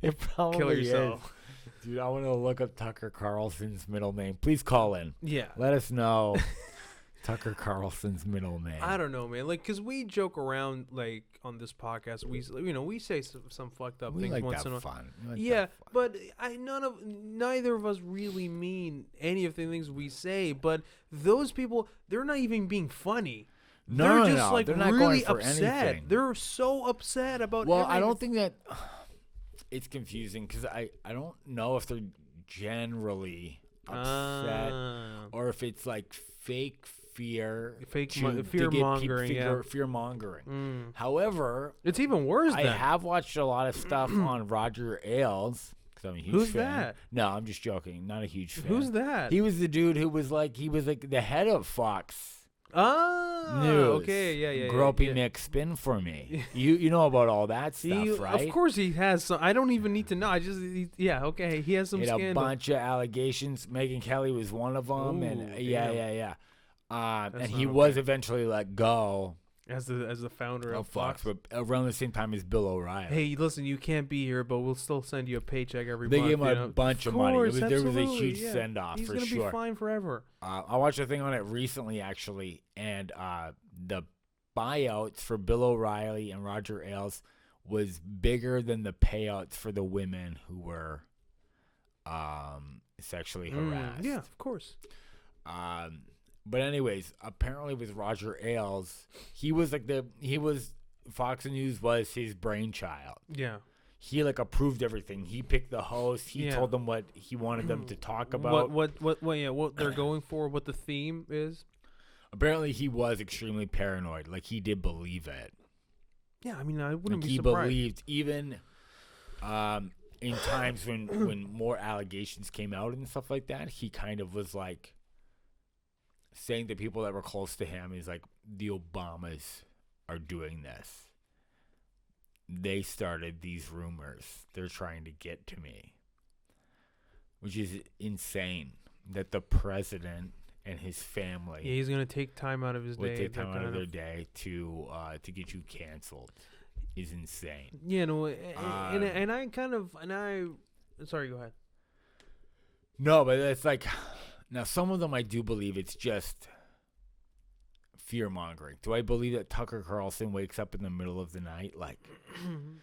[SPEAKER 2] it probably
[SPEAKER 1] Kill yourself.
[SPEAKER 2] is. Dude, I want to look up Tucker Carlson's middle name. Please call in.
[SPEAKER 1] Yeah.
[SPEAKER 2] Let us know Tucker Carlson's middle name.
[SPEAKER 1] I don't know, man. Like, cause we joke around, like on this podcast. We say some fucked up things
[SPEAKER 2] like
[SPEAKER 1] once
[SPEAKER 2] that
[SPEAKER 1] in a while.
[SPEAKER 2] fun.
[SPEAKER 1] Yeah, but neither of us really mean any of the things we say. But those people, they're not even being funny.
[SPEAKER 2] No,
[SPEAKER 1] they're just like
[SPEAKER 2] they're not
[SPEAKER 1] really
[SPEAKER 2] going for
[SPEAKER 1] upset.
[SPEAKER 2] anything.
[SPEAKER 1] They're so upset about.
[SPEAKER 2] Well,
[SPEAKER 1] everything.
[SPEAKER 2] I don't think that it's confusing because I don't know if they're generally upset or if it's like fake fear,
[SPEAKER 1] fear mongering.
[SPEAKER 2] Fear mongering. However,
[SPEAKER 1] it's even worse.
[SPEAKER 2] I have watched a lot of stuff on Roger Ailes. I'm a huge
[SPEAKER 1] Who's
[SPEAKER 2] fan.
[SPEAKER 1] that?
[SPEAKER 2] No, I'm just joking. Not a huge fan.
[SPEAKER 1] Who's that?
[SPEAKER 2] He was the dude who was like the head of Fox.
[SPEAKER 1] News. Okay, yeah.
[SPEAKER 2] Gropey
[SPEAKER 1] yeah.
[SPEAKER 2] Mick spin for me. You know about all that stuff, right?
[SPEAKER 1] Of course he has some. I don't even need to know. Okay. He has some
[SPEAKER 2] He had
[SPEAKER 1] scandal.
[SPEAKER 2] a bunch of allegations. Megyn Kelly was one of them,
[SPEAKER 1] Ooh,
[SPEAKER 2] and
[SPEAKER 1] damn.
[SPEAKER 2] yeah. And he was eventually let go
[SPEAKER 1] as the founder of Fox.
[SPEAKER 2] but around the same time as Bill O'Reilly.
[SPEAKER 1] Hey, listen, you can't be here, but we'll still send you a paycheck every
[SPEAKER 2] They
[SPEAKER 1] month.
[SPEAKER 2] gave him a bunch of money. There was a huge
[SPEAKER 1] yeah.
[SPEAKER 2] send off for sure.
[SPEAKER 1] He's gonna be fine forever.
[SPEAKER 2] I watched a thing on it recently, actually, and the buyouts for Bill O'Reilly and Roger Ailes was bigger than the payouts for the women who were sexually harassed.
[SPEAKER 1] Yeah, of course.
[SPEAKER 2] But anyways, apparently with Roger Ailes, Fox News was his brainchild.
[SPEAKER 1] Yeah.
[SPEAKER 2] He approved everything. He picked the host. He told them what he wanted them to talk about.
[SPEAKER 1] What they're going for, what the theme is.
[SPEAKER 2] Apparently he was extremely paranoid. Like he did believe it.
[SPEAKER 1] Yeah, I mean, I wouldn't be
[SPEAKER 2] he
[SPEAKER 1] surprised.
[SPEAKER 2] Believed even in times when more allegations came out and stuff like that, he kind of was like saying to people that were close to him, he's like, the Obamas are doing this. They started these rumors. They're trying to get to me. Which is insane that the president and his family
[SPEAKER 1] he's going to take time out of his day.
[SPEAKER 2] Would take time out of their day to get you canceled. Is insane.
[SPEAKER 1] Yeah, no, sorry, go ahead.
[SPEAKER 2] No, but it's like, now some of them I do believe it's just fear mongering. Do I believe that Tucker Carlson wakes up in the middle of the night like,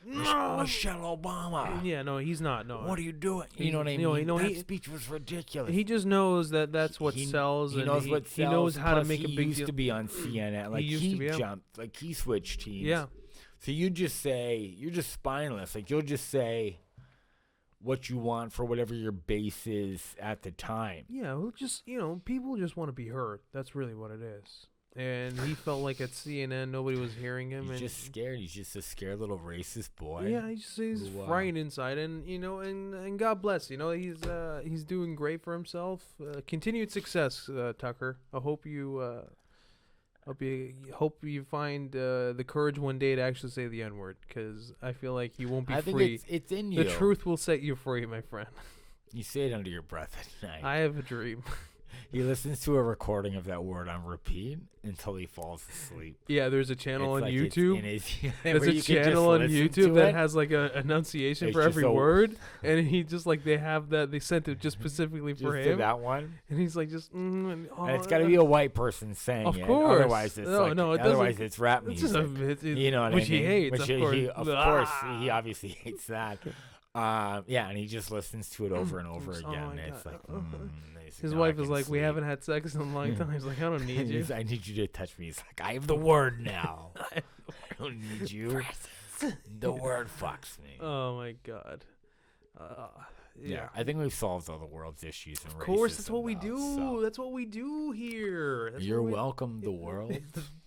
[SPEAKER 2] Michelle Obama?
[SPEAKER 1] Yeah, no, he's not. No,
[SPEAKER 2] what are you doing? You know what I mean? That speech was ridiculous.
[SPEAKER 1] He just knows that's what sells.
[SPEAKER 2] He knows what sells.
[SPEAKER 1] He knows how to make a big deal.
[SPEAKER 2] He used to be on CNN. Like he jumped. Like he switched teams.
[SPEAKER 1] Yeah.
[SPEAKER 2] So you just say, you're just spineless. Like you'll just say what you want for whatever your base is at the time.
[SPEAKER 1] Yeah, well, just, people just want to be heard. That's really what it is. And he felt like at CNN nobody was hearing him.
[SPEAKER 2] He's just scared. He's just a scared little racist boy.
[SPEAKER 1] Yeah, he's frightened inside, and and God bless. He's doing great for himself. Continued success, Tucker. I hope you Hope you find the courage one day to actually say the N-word, because I feel like you won't be
[SPEAKER 2] I think
[SPEAKER 1] free.
[SPEAKER 2] it's in you.
[SPEAKER 1] The truth will set you free, my friend.
[SPEAKER 2] You say it under your breath at night.
[SPEAKER 1] I have a dream.
[SPEAKER 2] He listens to a recording of that word on repeat until he falls asleep.
[SPEAKER 1] Yeah, there's a channel on
[SPEAKER 2] It's
[SPEAKER 1] YouTube. There's
[SPEAKER 2] where
[SPEAKER 1] a
[SPEAKER 2] you can
[SPEAKER 1] channel on
[SPEAKER 2] just listen
[SPEAKER 1] YouTube
[SPEAKER 2] to
[SPEAKER 1] that
[SPEAKER 2] it.
[SPEAKER 1] has like a enunciation
[SPEAKER 2] It's
[SPEAKER 1] for
[SPEAKER 2] just
[SPEAKER 1] every
[SPEAKER 2] so-
[SPEAKER 1] word, and he just like they sent it just specifically
[SPEAKER 2] Just
[SPEAKER 1] for
[SPEAKER 2] to
[SPEAKER 1] him,
[SPEAKER 2] that one.
[SPEAKER 1] and he's like
[SPEAKER 2] And it's got to be a white person saying
[SPEAKER 1] Of
[SPEAKER 2] it.
[SPEAKER 1] course.
[SPEAKER 2] Otherwise, it's
[SPEAKER 1] No,
[SPEAKER 2] like,
[SPEAKER 1] no, it
[SPEAKER 2] otherwise
[SPEAKER 1] doesn't-
[SPEAKER 2] it's rap
[SPEAKER 1] It's
[SPEAKER 2] music.
[SPEAKER 1] just
[SPEAKER 2] You know what
[SPEAKER 1] which
[SPEAKER 2] I mean?
[SPEAKER 1] he hates,
[SPEAKER 2] Which
[SPEAKER 1] of course.
[SPEAKER 2] of course, he obviously hates that. Yeah, and he just listens to it over and over
[SPEAKER 1] Oh
[SPEAKER 2] again.
[SPEAKER 1] my
[SPEAKER 2] And it's
[SPEAKER 1] God.
[SPEAKER 2] like,
[SPEAKER 1] His wife is like, we haven't had sex in a long time. He's like, I don't need you.
[SPEAKER 2] I need you to touch me. He's like, I have the word now. I don't need you. The word fucks me.
[SPEAKER 1] Oh my God. Yeah.
[SPEAKER 2] I think we've solved all the world's issues.
[SPEAKER 1] Of course, that's
[SPEAKER 2] racism
[SPEAKER 1] what we
[SPEAKER 2] now,
[SPEAKER 1] do.
[SPEAKER 2] so.
[SPEAKER 1] That's what we do here. That's
[SPEAKER 2] You're
[SPEAKER 1] what we-
[SPEAKER 2] welcome, the world.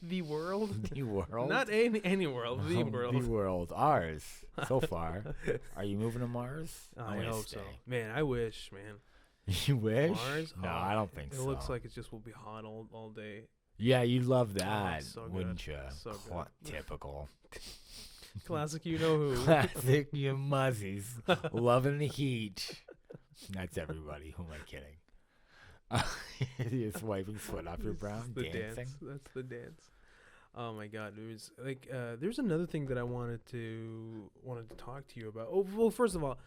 [SPEAKER 1] The world.
[SPEAKER 2] The world.
[SPEAKER 1] Not any world. The world.
[SPEAKER 2] The world. Ours. So far. Are you moving to Mars?
[SPEAKER 1] I
[SPEAKER 2] wanna
[SPEAKER 1] hope
[SPEAKER 2] stay.
[SPEAKER 1] so. Man, I wish, man.
[SPEAKER 2] You wish?
[SPEAKER 1] Mars?
[SPEAKER 2] No,
[SPEAKER 1] Oh,
[SPEAKER 2] I don't think
[SPEAKER 1] It
[SPEAKER 2] so.
[SPEAKER 1] looks like it just will be hot all day.
[SPEAKER 2] Yeah, you'd love that,
[SPEAKER 1] so good.
[SPEAKER 2] wouldn't you?
[SPEAKER 1] So good.
[SPEAKER 2] Typical.
[SPEAKER 1] Classic, you know who.
[SPEAKER 2] Classic, you muzzies. Loving the heat. That's everybody. Who am I kidding? You're swiping sweat off your brow,
[SPEAKER 1] the
[SPEAKER 2] dancing.
[SPEAKER 1] dance. That's the dance. Oh my God, it was like there's another thing that I wanted to talk to you about. Oh, well, first of all,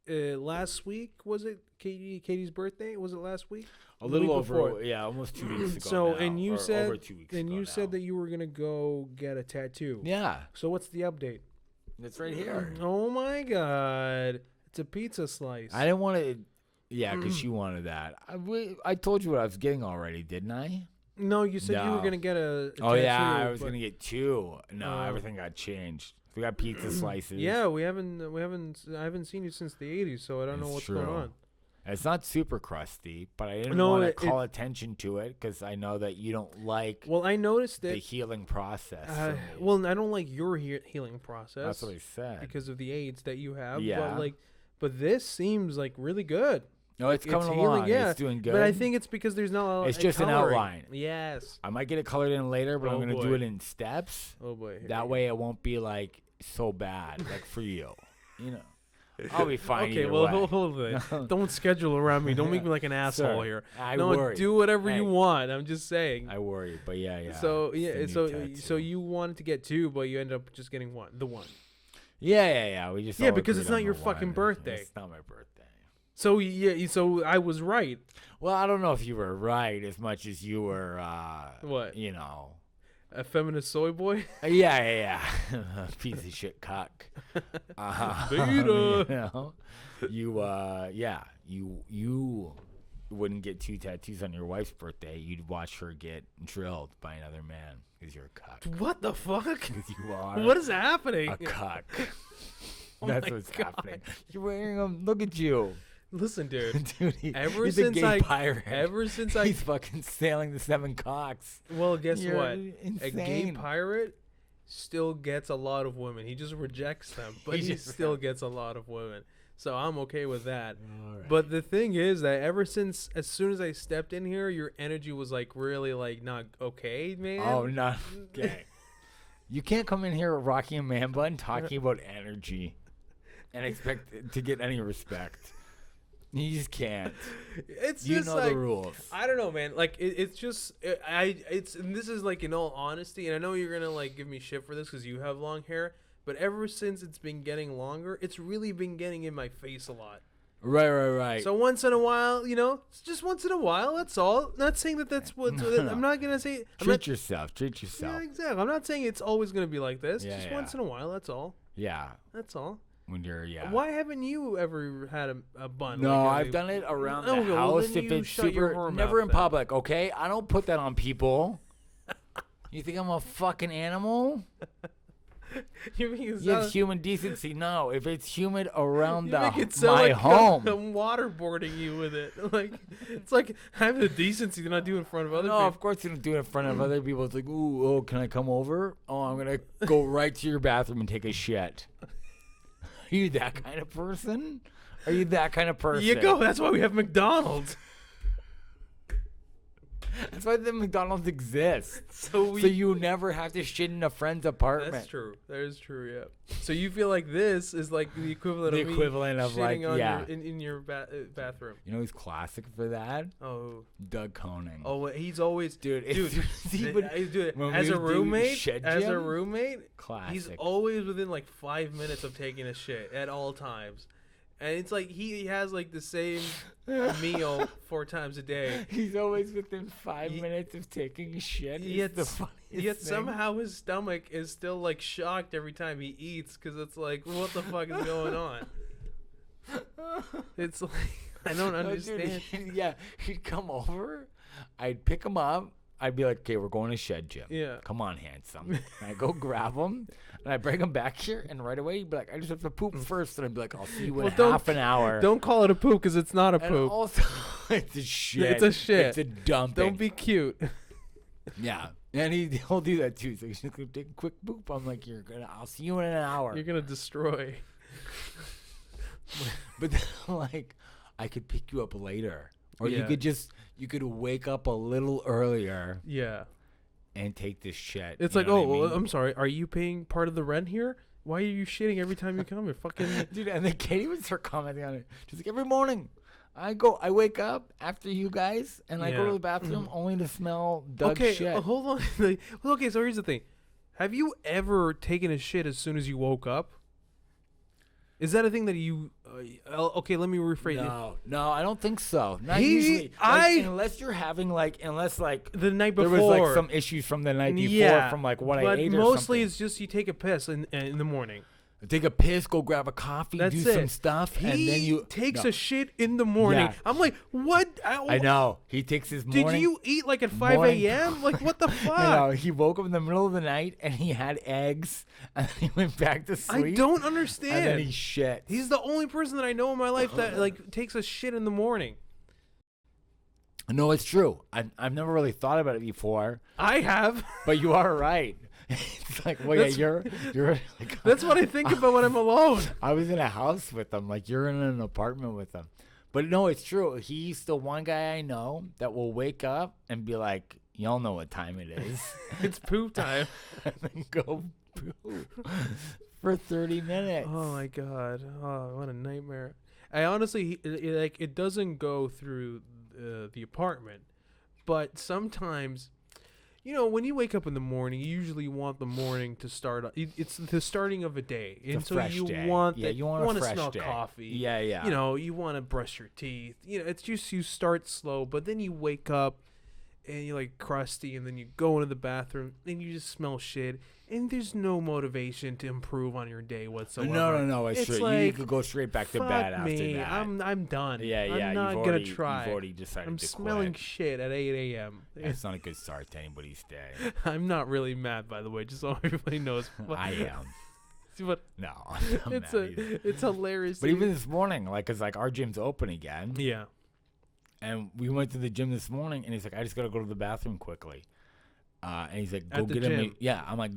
[SPEAKER 1] last week was it Katie's birthday? Was it last week?
[SPEAKER 2] A
[SPEAKER 1] The
[SPEAKER 2] little
[SPEAKER 1] week
[SPEAKER 2] over,
[SPEAKER 1] before.
[SPEAKER 2] yeah, almost 2 weeks ago.
[SPEAKER 1] So,
[SPEAKER 2] now,
[SPEAKER 1] and you
[SPEAKER 2] or
[SPEAKER 1] said-
[SPEAKER 2] over 2 weeks
[SPEAKER 1] And
[SPEAKER 2] ago
[SPEAKER 1] you
[SPEAKER 2] now.
[SPEAKER 1] said that you were gonna go get a tattoo.
[SPEAKER 2] Yeah,
[SPEAKER 1] So what's the update?
[SPEAKER 2] it's right here.
[SPEAKER 1] Oh my God, it's a pizza slice.
[SPEAKER 2] I didn't want to. Yeah, because you wanted that. I told you what I was getting already, didn't I?
[SPEAKER 1] No, you said you were
[SPEAKER 2] No.
[SPEAKER 1] gonna get a
[SPEAKER 2] Oh
[SPEAKER 1] tattoo,
[SPEAKER 2] yeah, I was
[SPEAKER 1] but-
[SPEAKER 2] gonna get 2. No,
[SPEAKER 1] Oh.
[SPEAKER 2] everything got changed. We got pizza slices.
[SPEAKER 1] Yeah, I haven't seen you since the '80s, so I don't know
[SPEAKER 2] It's
[SPEAKER 1] what's
[SPEAKER 2] true.
[SPEAKER 1] going on.
[SPEAKER 2] It's not super crusty, but I didn't
[SPEAKER 1] No,
[SPEAKER 2] want to
[SPEAKER 1] it-
[SPEAKER 2] call attention to it because I know that you don't like
[SPEAKER 1] Well, I noticed
[SPEAKER 2] the
[SPEAKER 1] it.
[SPEAKER 2] healing process. for me.
[SPEAKER 1] Well, I don't like your healing process
[SPEAKER 2] That's what I said.
[SPEAKER 1] because of the AIDS that you have.
[SPEAKER 2] Yeah.
[SPEAKER 1] But this seems like really good.
[SPEAKER 2] No, it's coming
[SPEAKER 1] healing,
[SPEAKER 2] along.
[SPEAKER 1] yeah.
[SPEAKER 2] It's doing good.
[SPEAKER 1] But I think it's because there's not a lot
[SPEAKER 2] It's
[SPEAKER 1] of
[SPEAKER 2] just an
[SPEAKER 1] coloring.
[SPEAKER 2] outline.
[SPEAKER 1] Yes.
[SPEAKER 2] I might get it colored in later, but I'm
[SPEAKER 1] Oh,
[SPEAKER 2] going to
[SPEAKER 1] boy.
[SPEAKER 2] do it in steps.
[SPEAKER 1] Oh boy.
[SPEAKER 2] That way it won't be like so bad, like for you. You know, I'll be fine.
[SPEAKER 1] Okay,
[SPEAKER 2] either
[SPEAKER 1] well,
[SPEAKER 2] way.
[SPEAKER 1] hold it. Don't schedule around me. Don't make me like an asshole
[SPEAKER 2] Sir,
[SPEAKER 1] here.
[SPEAKER 2] I
[SPEAKER 1] No,
[SPEAKER 2] worry.
[SPEAKER 1] do whatever
[SPEAKER 2] Hey.
[SPEAKER 1] you want. I'm just saying.
[SPEAKER 2] I worry, but yeah.
[SPEAKER 1] So
[SPEAKER 2] it's
[SPEAKER 1] yeah,
[SPEAKER 2] the new
[SPEAKER 1] so
[SPEAKER 2] tattoo.
[SPEAKER 1] you wanted to get 2, but you ended up just getting the one.
[SPEAKER 2] Yeah. We just
[SPEAKER 1] Yeah,
[SPEAKER 2] all
[SPEAKER 1] because
[SPEAKER 2] agreed
[SPEAKER 1] it's not
[SPEAKER 2] on
[SPEAKER 1] your
[SPEAKER 2] the
[SPEAKER 1] fucking
[SPEAKER 2] one.
[SPEAKER 1] birthday.
[SPEAKER 2] It's not my birthday.
[SPEAKER 1] So yeah, so I was right.
[SPEAKER 2] Well, I don't know if you were right as much as you were.
[SPEAKER 1] What?
[SPEAKER 2] You know.
[SPEAKER 1] A feminist soy boy.
[SPEAKER 2] Yeah. Piece of shit cock.
[SPEAKER 1] Beta.
[SPEAKER 2] You wouldn't get 2 tattoos on your wife's birthday. You'd watch her get drilled by another man because you're a cock.
[SPEAKER 1] What the fuck?
[SPEAKER 2] Because you are
[SPEAKER 1] What is happening?
[SPEAKER 2] a cock.
[SPEAKER 1] Oh
[SPEAKER 2] That's
[SPEAKER 1] my
[SPEAKER 2] what's
[SPEAKER 1] God.
[SPEAKER 2] happening. You're wearing them. Look at you.
[SPEAKER 1] Listen, dude.
[SPEAKER 2] Dude,
[SPEAKER 1] Ever
[SPEAKER 2] he's a
[SPEAKER 1] since
[SPEAKER 2] gay pirate.
[SPEAKER 1] ever since I,
[SPEAKER 2] He's fucking sailing the 7 cocks.
[SPEAKER 1] well, guess
[SPEAKER 2] You're
[SPEAKER 1] what? A gay
[SPEAKER 2] insane.
[SPEAKER 1] pirate still gets a lot of women. He just rejects them, but
[SPEAKER 2] He
[SPEAKER 1] he
[SPEAKER 2] just-
[SPEAKER 1] still gets a lot of women. So I'm okay with that.
[SPEAKER 2] Alright.
[SPEAKER 1] But the thing is that as soon as I stepped in here, your energy was like really like not okay, man.
[SPEAKER 2] Oh, not okay. You can't come in here rocking a man bun talking about energy and expect to get any respect. You just can't.
[SPEAKER 1] It's
[SPEAKER 2] You
[SPEAKER 1] just
[SPEAKER 2] know
[SPEAKER 1] like
[SPEAKER 2] the rules.
[SPEAKER 1] I don't know, man. Like it's just and this is like in all honesty, and I know you're gonna like give me shit for this because you have long hair, but ever since it's been getting longer, it's really been getting in my face a lot.
[SPEAKER 2] Right.
[SPEAKER 1] So once in a while, it's just once in a while. That's all. Not saying that's what I'm not gonna say.
[SPEAKER 2] Treat yourself.
[SPEAKER 1] Yeah, exactly. I'm not saying it's always gonna be like this.
[SPEAKER 2] Yeah,
[SPEAKER 1] just
[SPEAKER 2] yeah.
[SPEAKER 1] once in a while. That's all.
[SPEAKER 2] Yeah.
[SPEAKER 1] That's all.
[SPEAKER 2] When you're,
[SPEAKER 1] Why haven't you ever had a bun?
[SPEAKER 2] No,
[SPEAKER 1] like
[SPEAKER 2] I've done it around
[SPEAKER 1] Oh,
[SPEAKER 2] the
[SPEAKER 1] well,
[SPEAKER 2] house
[SPEAKER 1] then
[SPEAKER 2] if
[SPEAKER 1] you
[SPEAKER 2] it's
[SPEAKER 1] shut your
[SPEAKER 2] super.
[SPEAKER 1] whore
[SPEAKER 2] Never
[SPEAKER 1] mouth
[SPEAKER 2] in
[SPEAKER 1] then.
[SPEAKER 2] public, okay? I don't put that on people. You think I'm a fucking animal?
[SPEAKER 1] You make it
[SPEAKER 2] You have
[SPEAKER 1] sound,
[SPEAKER 2] human decency. No, if it's humid around
[SPEAKER 1] you
[SPEAKER 2] the
[SPEAKER 1] make it sound
[SPEAKER 2] my
[SPEAKER 1] like
[SPEAKER 2] home.
[SPEAKER 1] I'm waterboarding you with it. Like it's like I have the decency to not do it in front of other
[SPEAKER 2] No,
[SPEAKER 1] people.
[SPEAKER 2] of course you don't do it in front of other people. It's like, ooh, oh, can I come over? Oh, I'm gonna go right to your bathroom and take a shit. Are you that kind of person? Are you that kind of person?
[SPEAKER 1] You go. That's why we have McDonald's.
[SPEAKER 2] That's why the McDonald's exists.
[SPEAKER 1] So
[SPEAKER 2] you never have to shit in a friend's apartment.
[SPEAKER 1] That's true. That is true. Yeah. So you feel like this is like the equivalent of shitting on in your bathroom.
[SPEAKER 2] You know who's classic for that?
[SPEAKER 1] Oh,
[SPEAKER 2] Doug Koning.
[SPEAKER 1] Oh, he's always
[SPEAKER 2] dude.
[SPEAKER 1] As a roommate,
[SPEAKER 2] classic.
[SPEAKER 1] He's always within like 5 minutes of taking a shit at all times. And it's like he has like the same meal 4 times a day.
[SPEAKER 2] He's always within 5 minutes of taking a shit.
[SPEAKER 1] Yet somehow his stomach is still like shocked every time he eats because it's like, what the fuck is going on? It's like, I don't understand.
[SPEAKER 2] Dude, he'd come over. I'd pick him up. I'd be like, okay, we're going to shed, Jim.
[SPEAKER 1] Yeah.
[SPEAKER 2] Come on, handsome. And I go grab him, and I bring him back here, and right away, he'd be like, I just have to poop first. And I'd be like, I'll see you in half an hour.
[SPEAKER 1] Don't call it a poop because it's not a poop.
[SPEAKER 2] And also, it's a shit.
[SPEAKER 1] It's a shit.
[SPEAKER 2] It's a dumping.
[SPEAKER 1] Don't be cute.
[SPEAKER 2] Yeah. And he'll do that, too. So he's just going to take a quick poop. I'm like, I'll see you in an hour.
[SPEAKER 1] You're going to destroy.
[SPEAKER 2] But then, like, I could pick you up later. Or you could wake up a little earlier.
[SPEAKER 1] Yeah.
[SPEAKER 2] And take this shit.
[SPEAKER 1] It's like, I'm sorry. Are you paying part of the rent here? Why are you shitting every time you come? You're fucking
[SPEAKER 2] dude. And then Katie would start commenting on it. She's like, every morning, I wake up after you guys, and I go to the bathroom only to smell Doug's shit.
[SPEAKER 1] Hold on. Okay, so here's the thing. Have you ever taken a shit as soon as you woke up? Is that a thing that you? Okay, let me rephrase it.
[SPEAKER 2] No, I don't think so. Not usually. Unless you're having unless
[SPEAKER 1] the night before
[SPEAKER 2] there was some issues from the night before from what I ate or something. But
[SPEAKER 1] mostly it's just you take a piss in the morning.
[SPEAKER 2] Take a piss, go grab a coffee, do some stuff, and then you
[SPEAKER 1] takes a shit in the morning. Yeah. I'm like, what?
[SPEAKER 2] I know. He takes his morning.
[SPEAKER 1] Did you eat like at 5 a.m.? Like, what the fuck?
[SPEAKER 2] No, he woke up in the middle of the night and he had eggs and he went back to sleep.
[SPEAKER 1] I don't understand.
[SPEAKER 2] And then he shit.
[SPEAKER 1] He's the only person that I know in my life that takes a shit in the morning.
[SPEAKER 2] No, it's true. I've never really thought about it before.
[SPEAKER 1] I have.
[SPEAKER 2] But you are right. It's like, well, you're like,
[SPEAKER 1] that's what I think about when I'm alone.
[SPEAKER 2] I was in a house with them, like you're in an apartment with them. But no, it's true. He's the one guy I know that will wake up and be like, y'all know what time it is.
[SPEAKER 1] It's poop time.
[SPEAKER 2] And then go poop for 30 minutes.
[SPEAKER 1] Oh my God. Oh, what a nightmare. I honestly, it doesn't go through the apartment, but sometimes, you know, when you wake up in the morning, you usually want the morning to start. It's the starting of a day, and so you want you want to smell coffee.
[SPEAKER 2] Yeah.
[SPEAKER 1] You know, you want to brush your teeth. You know, it's just you start slow, but then you wake up and you're like crusty, and then you go into the bathroom and you just smell shit, and there's no motivation to improve on your day whatsoever.
[SPEAKER 2] No, it's true.
[SPEAKER 1] Like,
[SPEAKER 2] you could go straight back to bed after that.
[SPEAKER 1] I'm done.
[SPEAKER 2] Yeah.
[SPEAKER 1] I'm not gonna try.
[SPEAKER 2] You've already decided
[SPEAKER 1] I'm
[SPEAKER 2] to
[SPEAKER 1] smelling
[SPEAKER 2] quit.
[SPEAKER 1] shit at 8 a.m.
[SPEAKER 2] It's not a good start to anybody's day.
[SPEAKER 1] I'm not really mad, by the way, just so everybody knows.
[SPEAKER 2] I am.
[SPEAKER 1] But
[SPEAKER 2] no, I'm not either.
[SPEAKER 1] It's hilarious.
[SPEAKER 2] But even this morning, cause our gym's open again.
[SPEAKER 1] Yeah.
[SPEAKER 2] And we went to the gym this morning, and he's like, I just got to go to the bathroom quickly. And he's like, go get him. Yeah, I'm like,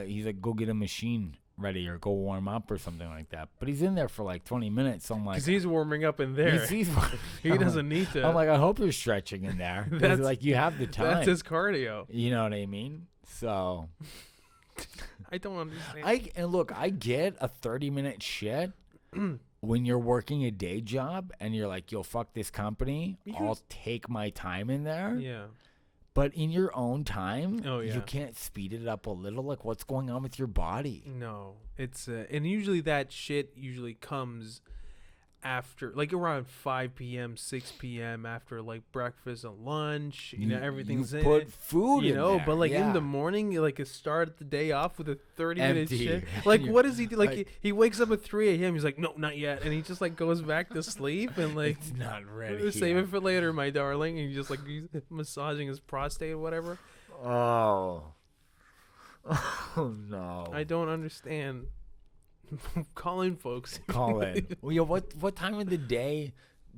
[SPEAKER 2] he's like, go get a machine ready or go warm up or something like that. But he's in there for like 20 minutes. So I'm like,
[SPEAKER 1] because he's warming up in there. He doesn't need to.
[SPEAKER 2] I'm like, I hope you're stretching in there. That's like, you have the time.
[SPEAKER 1] That's his cardio.
[SPEAKER 2] You know what I mean? So.
[SPEAKER 1] I don't understand.
[SPEAKER 2] I get a 30-minute shit. When you're working a day job and you're like, yo, fuck this company, I'll take my time in there.
[SPEAKER 1] Yeah.
[SPEAKER 2] But in your own time,
[SPEAKER 1] you
[SPEAKER 2] can't speed it up a little. Like, what's going on with your body?
[SPEAKER 1] No. It's and usually that shit comes after, like, around 5 p.m., 6 p.m., after, like, breakfast and lunch. You know, everything's
[SPEAKER 2] you put food in there.
[SPEAKER 1] But, like, in the morning, you, like, start the day off with a 30-minute shit. Like, what does he do? Like, he wakes up at 3 a.m. He's like, no, not yet. And he just, like, goes back to sleep and, like,
[SPEAKER 2] it's not ready.
[SPEAKER 1] Save it for later, my darling. And he's he's massaging his prostate or whatever.
[SPEAKER 2] Oh, no.
[SPEAKER 1] I don't understand. Call in, folks.
[SPEAKER 2] Call in. Well, what time of the day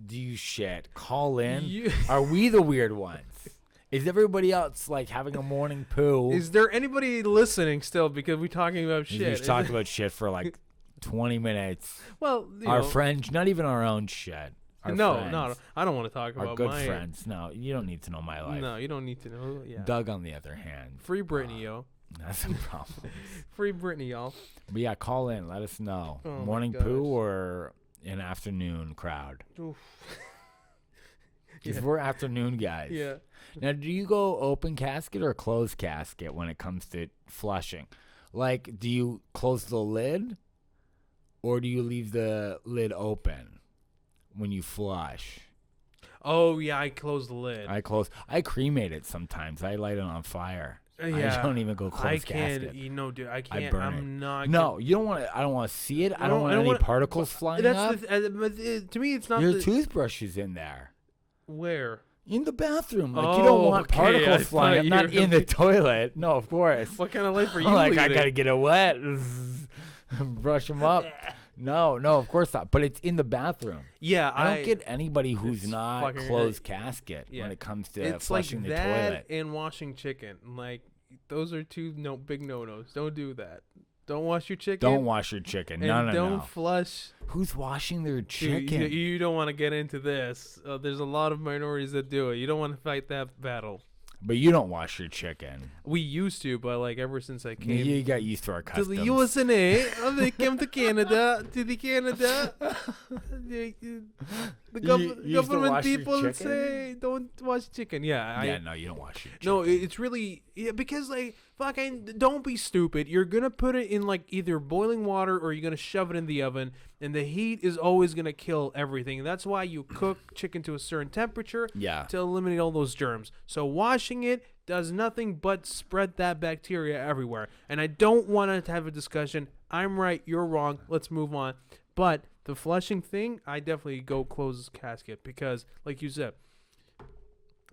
[SPEAKER 2] do you shit? Call in. Are we the weird ones? Is everybody else like having a morning poo?
[SPEAKER 1] Is there anybody listening still? Because we're talking about shit.
[SPEAKER 2] We've talked about shit for like 20 minutes.
[SPEAKER 1] Well,
[SPEAKER 2] our friends, not even our own shit.
[SPEAKER 1] No, I don't want to talk
[SPEAKER 2] Our
[SPEAKER 1] about
[SPEAKER 2] good
[SPEAKER 1] my
[SPEAKER 2] friends. No, you don't need to know my life.
[SPEAKER 1] No, you don't need to know. Yeah.
[SPEAKER 2] Doug, on the other hand.
[SPEAKER 1] Free Britney, yo.
[SPEAKER 2] That's a problem.
[SPEAKER 1] Free Britney, y'all.
[SPEAKER 2] But yeah, call in. Let us know.
[SPEAKER 1] Oh my
[SPEAKER 2] Morning
[SPEAKER 1] gosh.
[SPEAKER 2] poo or an afternoon crowd?
[SPEAKER 1] Oof.
[SPEAKER 2] Because
[SPEAKER 1] Yeah.
[SPEAKER 2] we're afternoon guys.
[SPEAKER 1] Yeah.
[SPEAKER 2] Now, do you go open casket or closed casket when it comes to flushing? Like, do you close the lid or do you leave the lid open when you flush?
[SPEAKER 1] Oh yeah, I closed the lid.
[SPEAKER 2] I cremate it sometimes. I light it on fire.
[SPEAKER 1] Yeah.
[SPEAKER 2] I don't even go closed
[SPEAKER 1] I can't.
[SPEAKER 2] casket.
[SPEAKER 1] You know, dude. I can't.
[SPEAKER 2] burn
[SPEAKER 1] I'm
[SPEAKER 2] it.
[SPEAKER 1] not.
[SPEAKER 2] No, you don't want to. I don't want to see it. I don't want any particles flying up.
[SPEAKER 1] To me, it's not.
[SPEAKER 2] Your toothbrush is in there.
[SPEAKER 1] Where?
[SPEAKER 2] In the bathroom. Like, you don't want
[SPEAKER 1] okay,
[SPEAKER 2] particles flying up. Not in the toilet. No, of course.
[SPEAKER 1] What kind of life are you
[SPEAKER 2] Like,
[SPEAKER 1] leading?
[SPEAKER 2] I got to get it wet. Brush them up. No, of course not. But it's in the bathroom.
[SPEAKER 1] Yeah,
[SPEAKER 2] I don't get anybody who's
[SPEAKER 1] it's
[SPEAKER 2] not
[SPEAKER 1] fucking-
[SPEAKER 2] closed casket
[SPEAKER 1] yeah.
[SPEAKER 2] when it comes to
[SPEAKER 1] It's
[SPEAKER 2] flushing
[SPEAKER 1] like
[SPEAKER 2] the
[SPEAKER 1] that
[SPEAKER 2] toilet.
[SPEAKER 1] and washing chicken. Like, those are two big no-nos. Don't do that. Don't wash your chicken.
[SPEAKER 2] Don't wash your chicken.
[SPEAKER 1] and
[SPEAKER 2] No.
[SPEAKER 1] don't flush.
[SPEAKER 2] Who's washing their
[SPEAKER 1] Dude,
[SPEAKER 2] chicken?
[SPEAKER 1] you don't want to get into this. There's a lot of minorities that do it. You don't want to fight that battle.
[SPEAKER 2] But you don't wash your chicken.
[SPEAKER 1] We used to, but like ever since I came
[SPEAKER 2] You got used to our
[SPEAKER 1] to
[SPEAKER 2] customs.
[SPEAKER 1] the USA, they came to Canada, the
[SPEAKER 2] You used to
[SPEAKER 1] government
[SPEAKER 2] wash your
[SPEAKER 1] people
[SPEAKER 2] chicken?
[SPEAKER 1] say don't wash chicken. Yeah,
[SPEAKER 2] No, you don't wash your chicken.
[SPEAKER 1] No, it's really because like fucking don't be stupid. You're gonna put it in like either boiling water or you're gonna shove it in the oven, and the heat is always gonna kill everything. That's why you cook chicken to a certain temperature to eliminate all those germs. So washing it does nothing but spread that bacteria everywhere. And I don't want to have a discussion. I'm right, you're wrong. Let's move on. But the flushing thing, I definitely go close casket because, like you said,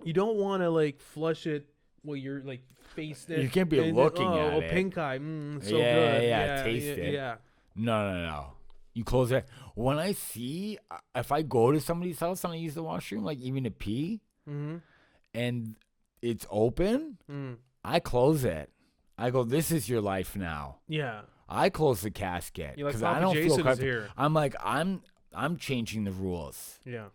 [SPEAKER 1] you don't want to like flush it while you're like facing it.
[SPEAKER 2] You can't be looking at it.
[SPEAKER 1] Pink eye, so
[SPEAKER 2] Yeah,
[SPEAKER 1] good.
[SPEAKER 2] yeah, taste it.
[SPEAKER 1] Yeah.
[SPEAKER 2] No. You close it. When I see, if I go to somebody's house and I use the washroom, like even to pee, and it's open, I close it. I go, this is your life now.
[SPEAKER 1] Yeah.
[SPEAKER 2] I close the casket
[SPEAKER 1] You're like,
[SPEAKER 2] because I
[SPEAKER 1] Papa
[SPEAKER 2] don't
[SPEAKER 1] Jason's
[SPEAKER 2] feel comfortable.
[SPEAKER 1] here.
[SPEAKER 2] I'm like, I'm changing the rules.
[SPEAKER 1] Yeah.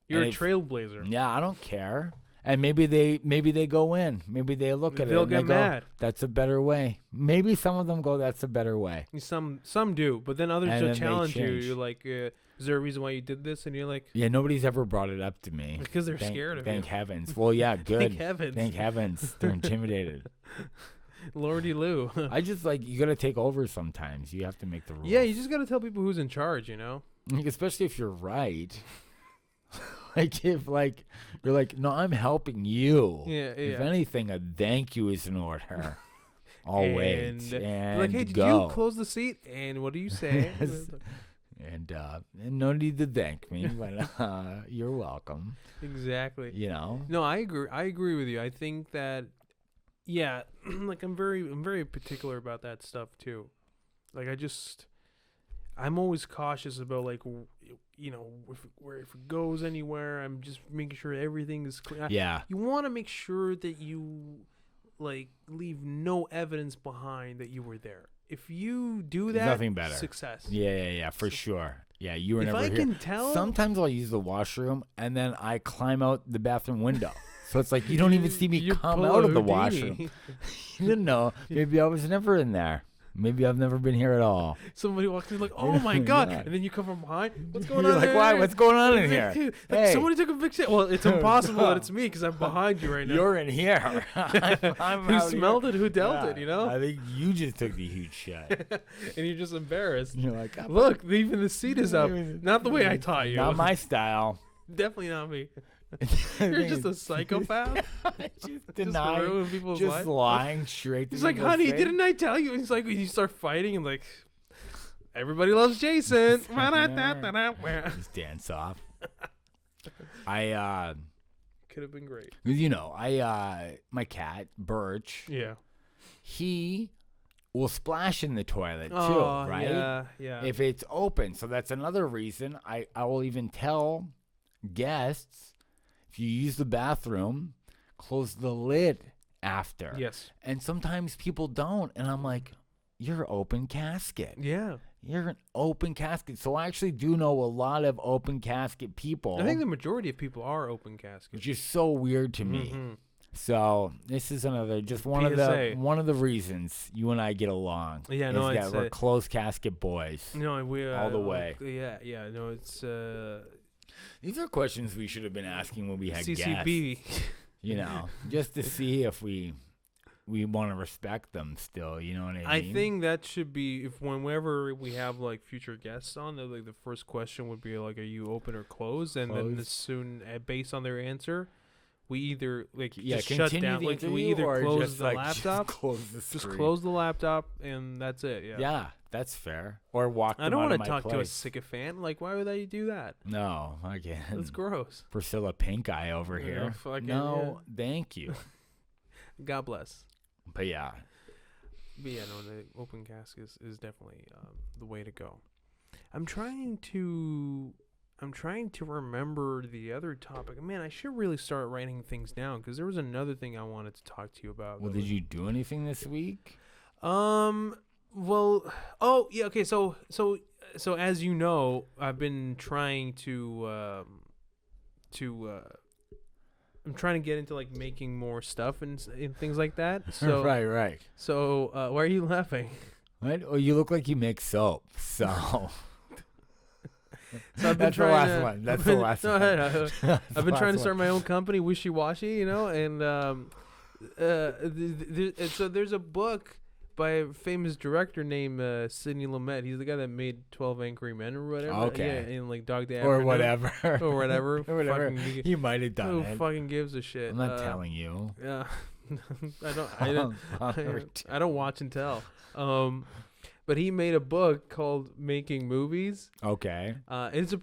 [SPEAKER 1] You're
[SPEAKER 2] And
[SPEAKER 1] a trailblazer.
[SPEAKER 2] Yeah, I don't care. And maybe they go in. Maybe they look at
[SPEAKER 1] They'll
[SPEAKER 2] it and
[SPEAKER 1] get
[SPEAKER 2] they go,
[SPEAKER 1] mad.
[SPEAKER 2] that's a better way. Maybe some of them go, that's a better way.
[SPEAKER 1] Some do, but then others
[SPEAKER 2] And
[SPEAKER 1] will
[SPEAKER 2] then they
[SPEAKER 1] challenge you.
[SPEAKER 2] change.
[SPEAKER 1] You're like, is there a reason why you did this? And you're like,
[SPEAKER 2] Yeah, nobody's ever brought it up to me.
[SPEAKER 1] because they're scared of
[SPEAKER 2] Thank
[SPEAKER 1] you.
[SPEAKER 2] heavens. Well, yeah, good.
[SPEAKER 1] Thank heavens.
[SPEAKER 2] Thank heavens. They're intimidated.
[SPEAKER 1] Lordy Lou.
[SPEAKER 2] I just you got to take over sometimes. You have to make the rules.
[SPEAKER 1] Yeah, you just got to tell people who's in charge, you know?
[SPEAKER 2] Especially if you're right. If you're like, no, I'm helping you.
[SPEAKER 1] Yeah.
[SPEAKER 2] If anything, a thank you is in order. I'll wait and
[SPEAKER 1] like, hey, did
[SPEAKER 2] go.
[SPEAKER 1] you close the seat? And what do you say?
[SPEAKER 2] Yes. And no need to thank me, but you're welcome.
[SPEAKER 1] Exactly.
[SPEAKER 2] You know.
[SPEAKER 1] No, I agree with you. I think that, yeah, like I'm very particular about that stuff too. Like I'm always cautious about like, you know, if it goes anywhere, I'm just making sure everything is clean.
[SPEAKER 2] Yeah.
[SPEAKER 1] You want to make sure that you like leave no evidence behind that you were there. If you do that,
[SPEAKER 2] Nothing better.
[SPEAKER 1] Success.
[SPEAKER 2] Yeah, for sure. Yeah, you were
[SPEAKER 1] If
[SPEAKER 2] never
[SPEAKER 1] I
[SPEAKER 2] here.
[SPEAKER 1] can tell,
[SPEAKER 2] Sometimes I'll use the washroom and then I climb out the bathroom window. So it's like you don't even see me
[SPEAKER 1] you
[SPEAKER 2] come
[SPEAKER 1] pull
[SPEAKER 2] out
[SPEAKER 1] a
[SPEAKER 2] of the
[SPEAKER 1] Houdini.
[SPEAKER 2] washroom. You didn't know. Maybe I was never in there. Maybe I've never been here at all.
[SPEAKER 1] Somebody walks in like, oh my god,
[SPEAKER 2] Yeah.
[SPEAKER 1] and then you come from behind. What's going
[SPEAKER 2] You're
[SPEAKER 1] on?
[SPEAKER 2] like, why? What's going on in here?
[SPEAKER 1] Like,
[SPEAKER 2] Hey.
[SPEAKER 1] somebody took a picture. Well, it's impossible that it's me because I'm behind you right now.
[SPEAKER 2] You're in here. I'm
[SPEAKER 1] Who
[SPEAKER 2] out
[SPEAKER 1] smelled
[SPEAKER 2] here.
[SPEAKER 1] it? Who dealt
[SPEAKER 2] Yeah,
[SPEAKER 1] it? You know?
[SPEAKER 2] I think you just took the huge shot.
[SPEAKER 1] And you're just embarrassed.
[SPEAKER 2] You're like,
[SPEAKER 1] Look, even the seat is up. Not the way I taught you.
[SPEAKER 2] not my style.
[SPEAKER 1] Definitely not me. You're just a psychopath.
[SPEAKER 2] Just denying,
[SPEAKER 1] ruin people's
[SPEAKER 2] just
[SPEAKER 1] life.
[SPEAKER 2] lying straight to
[SPEAKER 1] He's like,
[SPEAKER 2] people's
[SPEAKER 1] honey,
[SPEAKER 2] face.
[SPEAKER 1] didn't I tell you? And he's like, when you start fighting, and like, everybody loves Jason.
[SPEAKER 2] Just dance off. I
[SPEAKER 1] Could have been great.
[SPEAKER 2] you know, my cat Birch,
[SPEAKER 1] Yeah.
[SPEAKER 2] he will splash in the toilet too,
[SPEAKER 1] Oh,
[SPEAKER 2] right?
[SPEAKER 1] Yeah.
[SPEAKER 2] If it's open. So that's another reason I will even tell guests, if you use the bathroom, close the lid after.
[SPEAKER 1] Yes.
[SPEAKER 2] And sometimes people don't, and I'm like, you're open casket.
[SPEAKER 1] Yeah.
[SPEAKER 2] You're an open casket. So I actually do know a lot of open casket people.
[SPEAKER 1] I think the majority of people are open casket.
[SPEAKER 2] Which is so weird to me.
[SPEAKER 1] Mm-hmm.
[SPEAKER 2] So this is another one
[SPEAKER 1] PSA.
[SPEAKER 2] of the reasons you and I get along.
[SPEAKER 1] Yeah, no,
[SPEAKER 2] is that we're close casket boys.
[SPEAKER 1] No, we
[SPEAKER 2] all the way.
[SPEAKER 1] Yeah. No, it's
[SPEAKER 2] These are questions we should have been asking when we had
[SPEAKER 1] CCB.
[SPEAKER 2] guests. Just to see if we want to respect them still. You know what I mean?
[SPEAKER 1] I think that should be whenever we have like future guests on, like the first question would be like, "Are you open or closed?" And then as soon based on their answer, we either just shut down. Like we either close the laptop, just close the laptop, and that's it. Yeah.
[SPEAKER 2] Yeah, that's fair. Or walk.
[SPEAKER 1] I don't want to talk to a sycophant. Like, why would I do that?
[SPEAKER 2] No, I can't.
[SPEAKER 1] That's gross.
[SPEAKER 2] Priscilla Pink Eye over here. No, thank you.
[SPEAKER 1] God bless.
[SPEAKER 2] But yeah.
[SPEAKER 1] No, the open casket is definitely the way to go. I'm trying to remember the other topic. Man, I should really start writing things down because there was another thing I wanted to talk to you about.
[SPEAKER 2] Well, did you do anything this week?
[SPEAKER 1] Well, oh yeah, okay. So as you know, I've been trying to I'm trying to get into like making more stuff and things like that. So
[SPEAKER 2] right.
[SPEAKER 1] So why are you laughing?
[SPEAKER 2] What? Oh, you look like you make soap. So.
[SPEAKER 1] So I've been
[SPEAKER 2] That's the last one. That's the last one.
[SPEAKER 1] I've been trying to start my own company, Wishy Washy, and so there's a book by a famous director named Sidney Lumet. He's the guy that made 12 Angry Men or whatever.
[SPEAKER 2] Okay.
[SPEAKER 1] Yeah, and like Dog Day
[SPEAKER 2] or
[SPEAKER 1] Afternoon.
[SPEAKER 2] whatever.
[SPEAKER 1] Or whatever.
[SPEAKER 2] Or whatever. You might have done
[SPEAKER 1] Who
[SPEAKER 2] it.
[SPEAKER 1] fucking gives a shit?
[SPEAKER 2] I'm not telling you.
[SPEAKER 1] Yeah. I don't watch and tell. But he made a book called Making Movies.
[SPEAKER 2] Okay.
[SPEAKER 1] It's a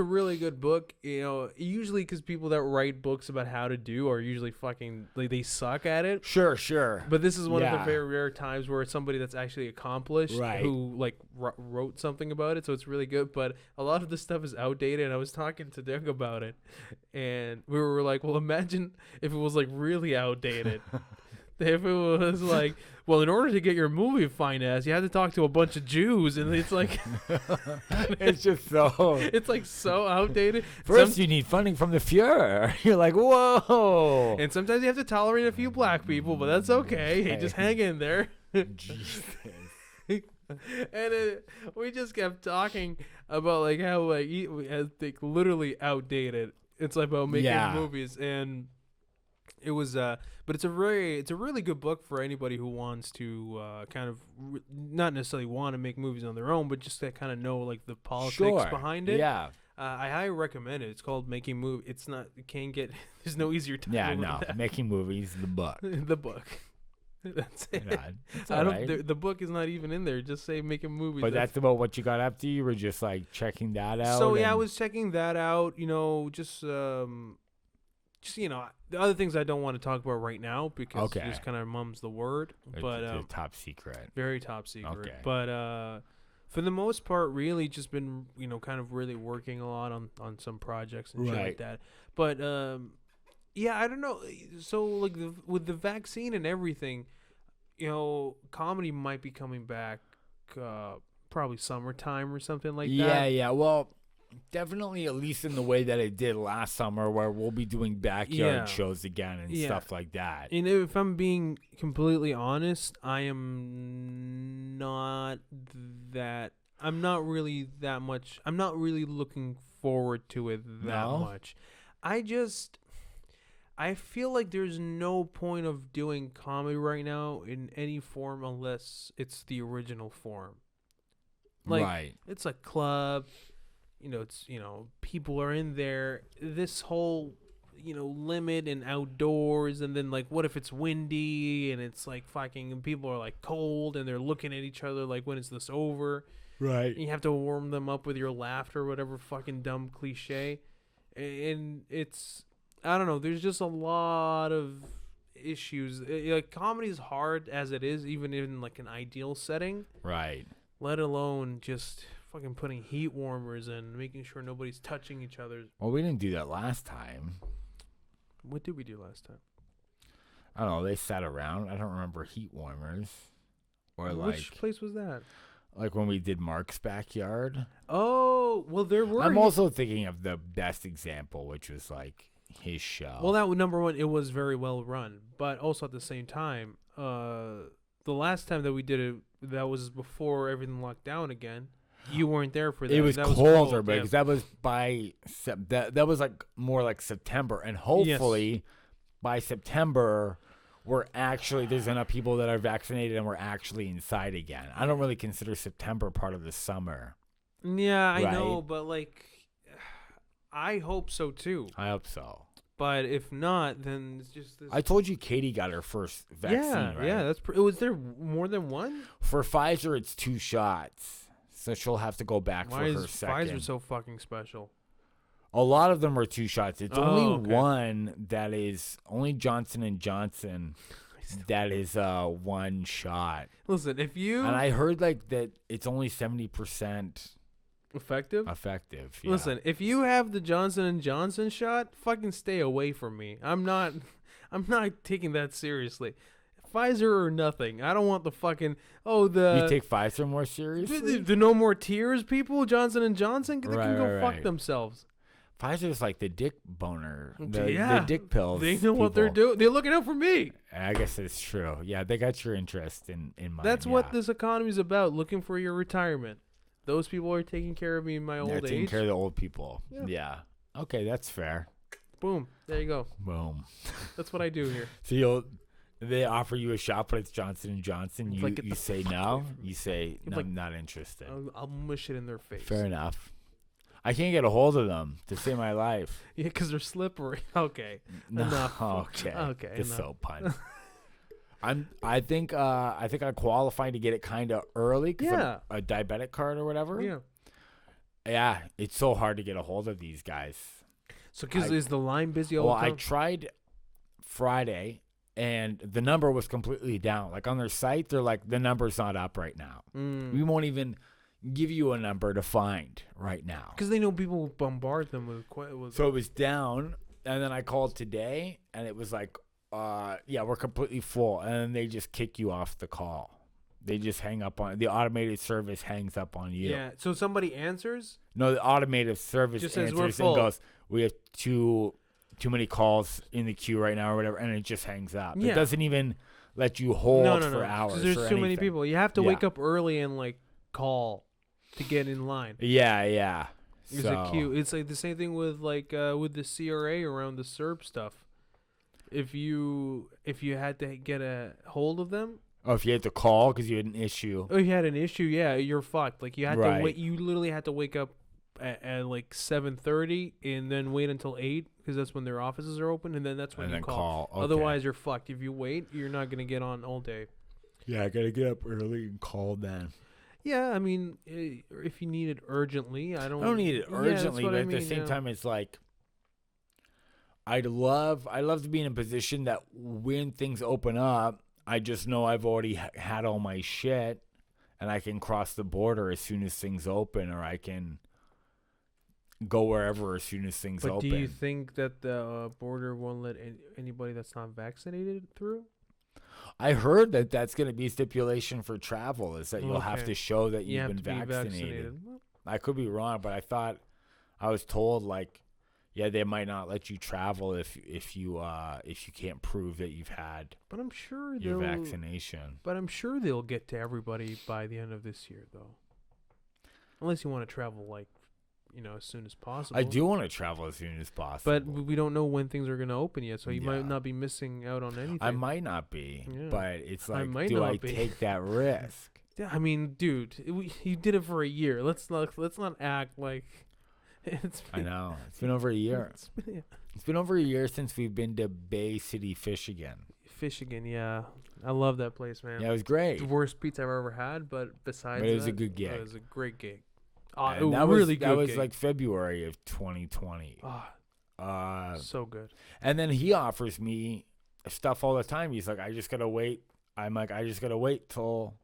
[SPEAKER 1] really good book. Usually because people that write books about how to do are usually fucking they suck at it.
[SPEAKER 2] Sure.
[SPEAKER 1] But this is one of the very rare times where it's somebody that's actually accomplished
[SPEAKER 2] Right.
[SPEAKER 1] who like wrote something about it. So it's really good. But a lot of the stuff is outdated. And I was talking to Doug about it, and we were like, well, imagine if it was like really outdated. If it was like, well, in order to get your movie financed, you had to talk to a bunch of Jews, and it's like,
[SPEAKER 2] it's just so.
[SPEAKER 1] It's like so outdated.
[SPEAKER 2] First, you need funding from the Fuhrer. You're like, whoa.
[SPEAKER 1] And sometimes you have to tolerate a few black people, but that's okay. Hey, just hang in there.
[SPEAKER 2] Jesus.
[SPEAKER 1] And we just kept talking about like how like literally outdated. It's like about making movies, and it was but it's a really good book for anybody who wants to kind of not necessarily want to make movies on their own, but just to kind of know like the politics behind it.
[SPEAKER 2] Yeah.
[SPEAKER 1] I highly recommend it. It's called Making Movies. It's not. It can't get. There's no easier title.
[SPEAKER 2] Yeah,
[SPEAKER 1] than
[SPEAKER 2] no.
[SPEAKER 1] that.
[SPEAKER 2] Making Movies, the book.
[SPEAKER 1] The book. That's it.
[SPEAKER 2] I don't.
[SPEAKER 1] The book is not even in there. Just say Making Movies.
[SPEAKER 2] But that's about what you got up to. You were just like checking that out.
[SPEAKER 1] So yeah, I was checking that out. Just the other things I don't want to talk about right now because it just kind of mums the word. But
[SPEAKER 2] it's top secret.
[SPEAKER 1] Very top secret.
[SPEAKER 2] Okay.
[SPEAKER 1] But for the most part, really just been kind of really working a lot on some projects and shit like that. But yeah, I don't know. So like with the vaccine and everything, comedy might be coming back probably summertime or something like that.
[SPEAKER 2] Yeah. Well, definitely at least in the way that it did last summer, where we'll be doing backyard shows again and stuff like that.
[SPEAKER 1] And if I'm being completely honest, I'm not really that much. I'm not really looking forward to it that much. I feel like there's no point of doing comedy right now in any form unless it's the original form. Like, it's a club. It's, people are in there. This whole, limit and outdoors. And then, like, what if it's windy and it's, like, fucking, and people are, like, cold and they're looking at each other like, when is this over?
[SPEAKER 2] Right.
[SPEAKER 1] And you have to warm them up with your laughter or whatever fucking dumb cliche. And it's, I don't know, there's just a lot of issues. Like, comedy is hard as it is, even in, like, an ideal setting.
[SPEAKER 2] Right.
[SPEAKER 1] Let alone just fucking putting heat warmers and making sure nobody's touching each other.
[SPEAKER 2] Well, we didn't do that last time.
[SPEAKER 1] What did we do last time?
[SPEAKER 2] I don't know. They sat around. I don't remember heat warmers. Or
[SPEAKER 1] Which place was that?
[SPEAKER 2] Like when we did Mark's backyard.
[SPEAKER 1] Oh, well, there were.
[SPEAKER 2] I'm also thinking of the best example, which was like his show.
[SPEAKER 1] Well, that number one, it was very well run, but also at the same time, the last time that we did it, that was before everything locked down again. You weren't there for that.
[SPEAKER 2] It was
[SPEAKER 1] that
[SPEAKER 2] colder,
[SPEAKER 1] cold,
[SPEAKER 2] because that was by that was like more like September, and hopefully by September there's enough people that are vaccinated and we're actually inside again. I don't really consider September part of the summer.
[SPEAKER 1] Yeah, I
[SPEAKER 2] right?
[SPEAKER 1] know, but like, I hope so too.
[SPEAKER 2] I hope so.
[SPEAKER 1] But if not, then it's just this.
[SPEAKER 2] I told you Katie got her first vaccine, right?
[SPEAKER 1] Yeah, that's. Was there more than one?
[SPEAKER 2] For Pfizer, it's 2 shots, so she'll have to go back
[SPEAKER 1] Why
[SPEAKER 2] for
[SPEAKER 1] is
[SPEAKER 2] her second.
[SPEAKER 1] Pfizer so fucking special?
[SPEAKER 2] A lot of them are 2 shots. It's only
[SPEAKER 1] okay.
[SPEAKER 2] one that is only Johnson and Johnson that is 1 shot.
[SPEAKER 1] Listen, if you
[SPEAKER 2] and I heard like that it's only 70%
[SPEAKER 1] effective.
[SPEAKER 2] Yeah.
[SPEAKER 1] Listen, if you have the Johnson and Johnson shot, fucking stay away from me. I'm not taking that seriously. Pfizer or nothing. I don't want the fucking
[SPEAKER 2] you take Pfizer more seriously.
[SPEAKER 1] The no more tears people. Johnson and Johnson, they can go fuck themselves.
[SPEAKER 2] Pfizer's like the dick boner, the dick pills.
[SPEAKER 1] They know what they're doing. They're looking out for me.
[SPEAKER 2] I guess it's true. Yeah, they got your interest in mind.
[SPEAKER 1] That's what this economy is about. Looking for your retirement. Those people are taking care of me in my old age.
[SPEAKER 2] Taking care of the old people. Yeah. Okay, that's fair.
[SPEAKER 1] Boom. There you go.
[SPEAKER 2] Boom.
[SPEAKER 1] That's what I do here.
[SPEAKER 2] So they offer you a shot, but it's Johnson and Johnson. You say no. You say no, I'm not interested.
[SPEAKER 1] I'll mush it in their face.
[SPEAKER 2] Fair enough. I can't get a hold of them to save my life.
[SPEAKER 1] Yeah, because they're slippery. Okay.
[SPEAKER 2] No.
[SPEAKER 1] Enough.
[SPEAKER 2] Okay. It's so pun. I think I qualify to get it kind of early because I'm a diabetic card or whatever.
[SPEAKER 1] Yeah.
[SPEAKER 2] Yeah, it's so hard to get a hold of these guys.
[SPEAKER 1] So, is the line busy all the time?
[SPEAKER 2] I tried Friday, and the number was completely down. Like on their site, they're like, the number's not up right now. We won't even give you a number to find right now.
[SPEAKER 1] Because they know people will bombard them with.
[SPEAKER 2] So it was down, and then I called today, and it was like, we're completely full, and then they just kick you off the call. They just hang up on the automated service hangs up on you.
[SPEAKER 1] Yeah. So somebody answers.
[SPEAKER 2] No, the automated service
[SPEAKER 1] just
[SPEAKER 2] answers
[SPEAKER 1] says, "We're full."
[SPEAKER 2] and goes, "We have too many calls in the queue right now," or whatever, and it just hangs up. Yeah. It doesn't even let you hold for hours.
[SPEAKER 1] There's too many people. You have to wake up early and like call to get in line.
[SPEAKER 2] Yeah.
[SPEAKER 1] There's a queue. It's like the same thing with with the CRA around the CERB stuff. If you had to get a hold of them.
[SPEAKER 2] Oh, if you had to call because you had an issue.
[SPEAKER 1] Oh, you had an issue. Yeah, you're fucked. Like you had to wait. You literally had to wake up at like 7:30 and then wait until 8 because that's when their offices are open, and then that's when you call.
[SPEAKER 2] Okay.
[SPEAKER 1] Otherwise, you're fucked. If you wait, you're not gonna get on all day.
[SPEAKER 2] Yeah, I gotta get up early and call then.
[SPEAKER 1] Yeah, I mean, if you need it urgently, I don't
[SPEAKER 2] need it urgently, but at the same time, it's like I'd love to be in a position that when things open up, I just know I've already had all my shit, and I can cross the border as soon as things open, or I can go wherever as soon as things open.
[SPEAKER 1] But do you think that the border won't let anybody that's not vaccinated through?
[SPEAKER 2] I heard that that's going to be a stipulation for travel, is that you'll have to show that you've been vaccinated. I could be wrong, but I was told like, yeah, they might not let you travel if you can't prove that you've had your vaccination.
[SPEAKER 1] But I'm sure they'll get to everybody by the end of this year, though. Unless you want to travel like, as soon as possible.
[SPEAKER 2] I do want to travel as soon as possible.
[SPEAKER 1] But we don't know when things are going to open yet, so you might not be missing out on anything.
[SPEAKER 2] I might not be, but it's like, do I take that risk?
[SPEAKER 1] Yeah, I mean, dude, you did it for a year. Let's not act like it's been,
[SPEAKER 2] I know. It's been over a year. It's been over a year since we've been to Bay City, Michigan.
[SPEAKER 1] Michigan, yeah. I love that place, man.
[SPEAKER 2] Yeah, it was great.
[SPEAKER 1] The worst pizza I've ever had, but besides
[SPEAKER 2] it was a good gig.
[SPEAKER 1] It was a great gig.
[SPEAKER 2] That was like February of 2020.
[SPEAKER 1] So good.
[SPEAKER 2] And then he offers me stuff all the time. He's like, I just gotta wait. I'm like, I just gotta wait till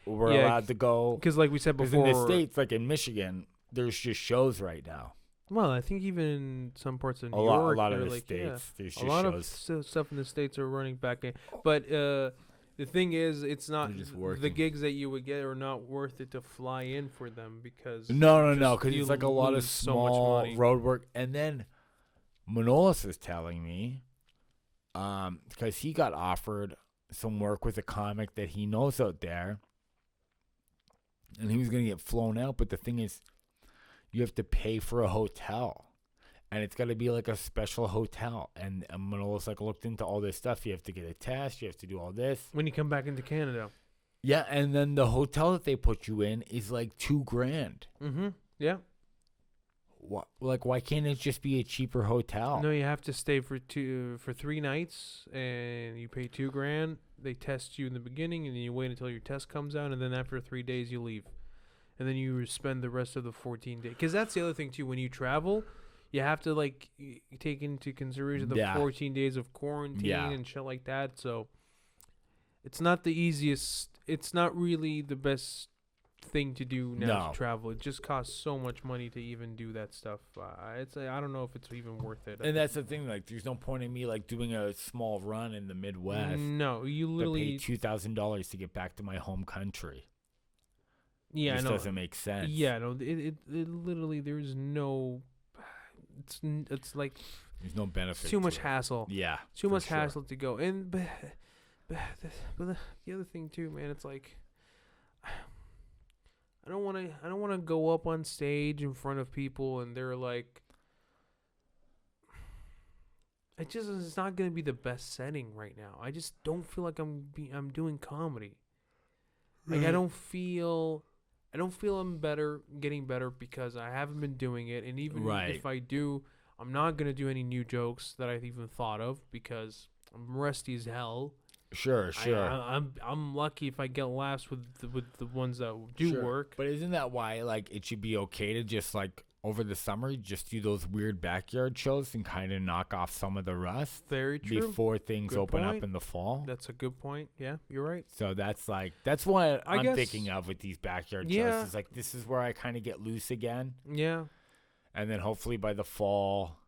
[SPEAKER 2] we're allowed to go.
[SPEAKER 1] Because like we said before,
[SPEAKER 2] in the States, like in Michigan, there's just shows right now.
[SPEAKER 1] Well, I think even in some parts of New York,
[SPEAKER 2] a lot of the States, there's just
[SPEAKER 1] a lot
[SPEAKER 2] shows.
[SPEAKER 1] of stuff in the States are running back in. But The thing is, it's not
[SPEAKER 2] They're just
[SPEAKER 1] the
[SPEAKER 2] working.
[SPEAKER 1] gigs that you would get are not worth it to fly in for them because
[SPEAKER 2] No,
[SPEAKER 1] just
[SPEAKER 2] because
[SPEAKER 1] you
[SPEAKER 2] it's like a lot of
[SPEAKER 1] lose so much
[SPEAKER 2] small
[SPEAKER 1] money.
[SPEAKER 2] road work. And then Manolis is telling me, because he got offered some work with a comic that he knows out there, and he was going to get flown out. But the thing is, you have to pay for a hotel. And it's got to be like a special hotel. And Manolis like looked into all this stuff. You have to get a test. You have to do all this.
[SPEAKER 1] When you come back into Canada.
[SPEAKER 2] Yeah, and then the hotel that they put you in is like $2,000.
[SPEAKER 1] Mm-hmm. Yeah.
[SPEAKER 2] Why can't it just be a cheaper hotel?
[SPEAKER 1] No, you have to stay for 3 nights, and you pay $2,000. They test you in the beginning, and then you wait until your test comes out, and then after 3 days you leave, and then you spend the rest of the 14 days. Because that's the other thing too. When you travel, you have to like take into consideration the 14 days of quarantine and shit like that. So it's not the easiest. It's not really the best thing to do now to travel. It just costs so much money to even do that stuff. I don't know if it's even worth it.
[SPEAKER 2] And that's the thing. Like, there's no point in me like doing a small run in the Midwest.
[SPEAKER 1] No, you literally
[SPEAKER 2] pay $2,000 to get back to my home country.
[SPEAKER 1] Yeah,
[SPEAKER 2] it doesn't make sense.
[SPEAKER 1] Yeah, no, it literally there's no. It's like
[SPEAKER 2] there's no benefit.
[SPEAKER 1] It's too much hassle.
[SPEAKER 2] Yeah,
[SPEAKER 1] too much hassle to go. And but the other thing too, man, it's like I don't want to go up on stage in front of people and they're like, it's not gonna be the best setting right now. I just don't feel like I'm doing comedy. Like I don't feel I'm getting better because I haven't been doing it, and even if I do, I'm not gonna do any new jokes that I've even thought of because I'm rusty as hell.
[SPEAKER 2] Sure.
[SPEAKER 1] I'm lucky if I get laughs with the ones that do work.
[SPEAKER 2] But isn't that why like it should be okay to just like over the summer just do those weird backyard shows and kind of knock off some of the rust?
[SPEAKER 1] Very true.
[SPEAKER 2] Before things open up in the fall.
[SPEAKER 1] That's a good point. Yeah, you're right.
[SPEAKER 2] So that's what I'm thinking of with these backyard shows. It's like this is where I kind of get loose again.
[SPEAKER 1] Yeah.
[SPEAKER 2] And then hopefully by the fall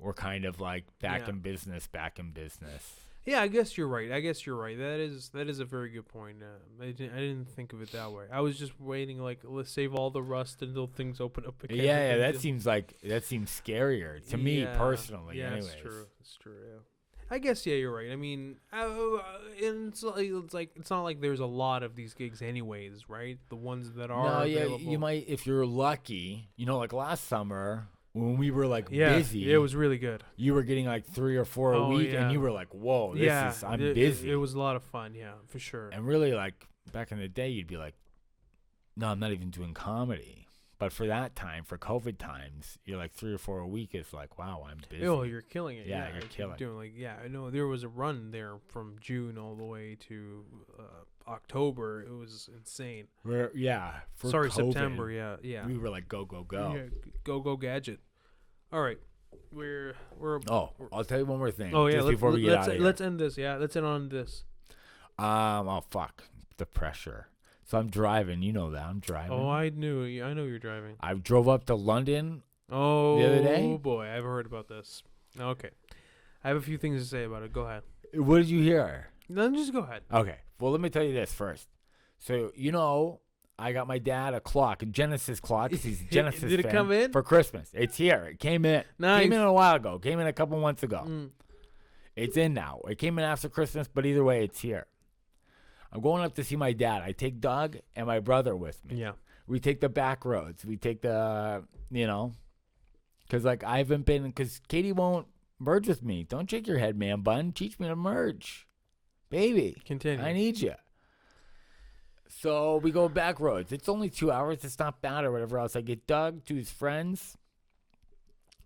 [SPEAKER 2] we're kind of like back in business.
[SPEAKER 1] Yeah, I guess you're right. That is a very good point. I didn't think of it that way. I was just waiting, like, let's save all the rust until things open up again.
[SPEAKER 2] Yeah, that seems scarier to me personally.
[SPEAKER 1] Yeah,
[SPEAKER 2] anyways.
[SPEAKER 1] It's true. Yeah, I guess you're right. I mean, and it's not like there's a lot of these gigs, anyways, right? The ones that are available.
[SPEAKER 2] You might if you're lucky. Like last summer. When we were like busy,
[SPEAKER 1] it was really good.
[SPEAKER 2] You were getting like 3 or 4 a week, and you were like, "Whoa, I'm busy."
[SPEAKER 1] It was a lot of fun, yeah, for sure.
[SPEAKER 2] And really, like back in the day, you'd be like, "No, I'm not even doing comedy." But for that time, for COVID times, you're like 3 or 4 a week. It's like, wow, I'm busy.
[SPEAKER 1] Oh, you're killing it.
[SPEAKER 2] Yeah, you're killing.
[SPEAKER 1] Doing I know there was a run there from June all the way to October. It was insane.
[SPEAKER 2] For
[SPEAKER 1] COVID, September. Yeah.
[SPEAKER 2] We were like, go.
[SPEAKER 1] Yeah, go gadget. All right, we're.
[SPEAKER 2] I'll tell you one more thing.
[SPEAKER 1] Oh yeah,
[SPEAKER 2] before we get out of here.
[SPEAKER 1] Let's end this. Yeah, let's end on this.
[SPEAKER 2] Oh fuck, the pressure. So I'm driving. You know that I'm driving.
[SPEAKER 1] Oh, I know you're driving.
[SPEAKER 2] I drove up to London.
[SPEAKER 1] Oh,
[SPEAKER 2] the other day.
[SPEAKER 1] Oh boy, I've heard about this. Okay, I have a few things to say about it. Go ahead.
[SPEAKER 2] What did you hear?
[SPEAKER 1] No, just go ahead.
[SPEAKER 2] Okay. Well, let me tell you this first. So I got my dad a clock, a Genesis clock. He's a Genesis
[SPEAKER 1] Did it
[SPEAKER 2] fan,
[SPEAKER 1] come in?
[SPEAKER 2] for Christmas? It's here. It came in.
[SPEAKER 1] Nice.
[SPEAKER 2] Came in a while ago. Came in a couple months ago. It's in now. It came in after Christmas, but either way, it's here. I'm going up to see my dad. I take Doug and my brother with me.
[SPEAKER 1] Yeah.
[SPEAKER 2] We take the back roads. We take the, because I haven't been, because Katie won't merge with me. Don't shake your head, man bun. Teach me to merge. Baby.
[SPEAKER 1] Continue.
[SPEAKER 2] I need you. So we go back roads. It's only 2 hours. It's not bad or whatever else. I get Doug to his friends.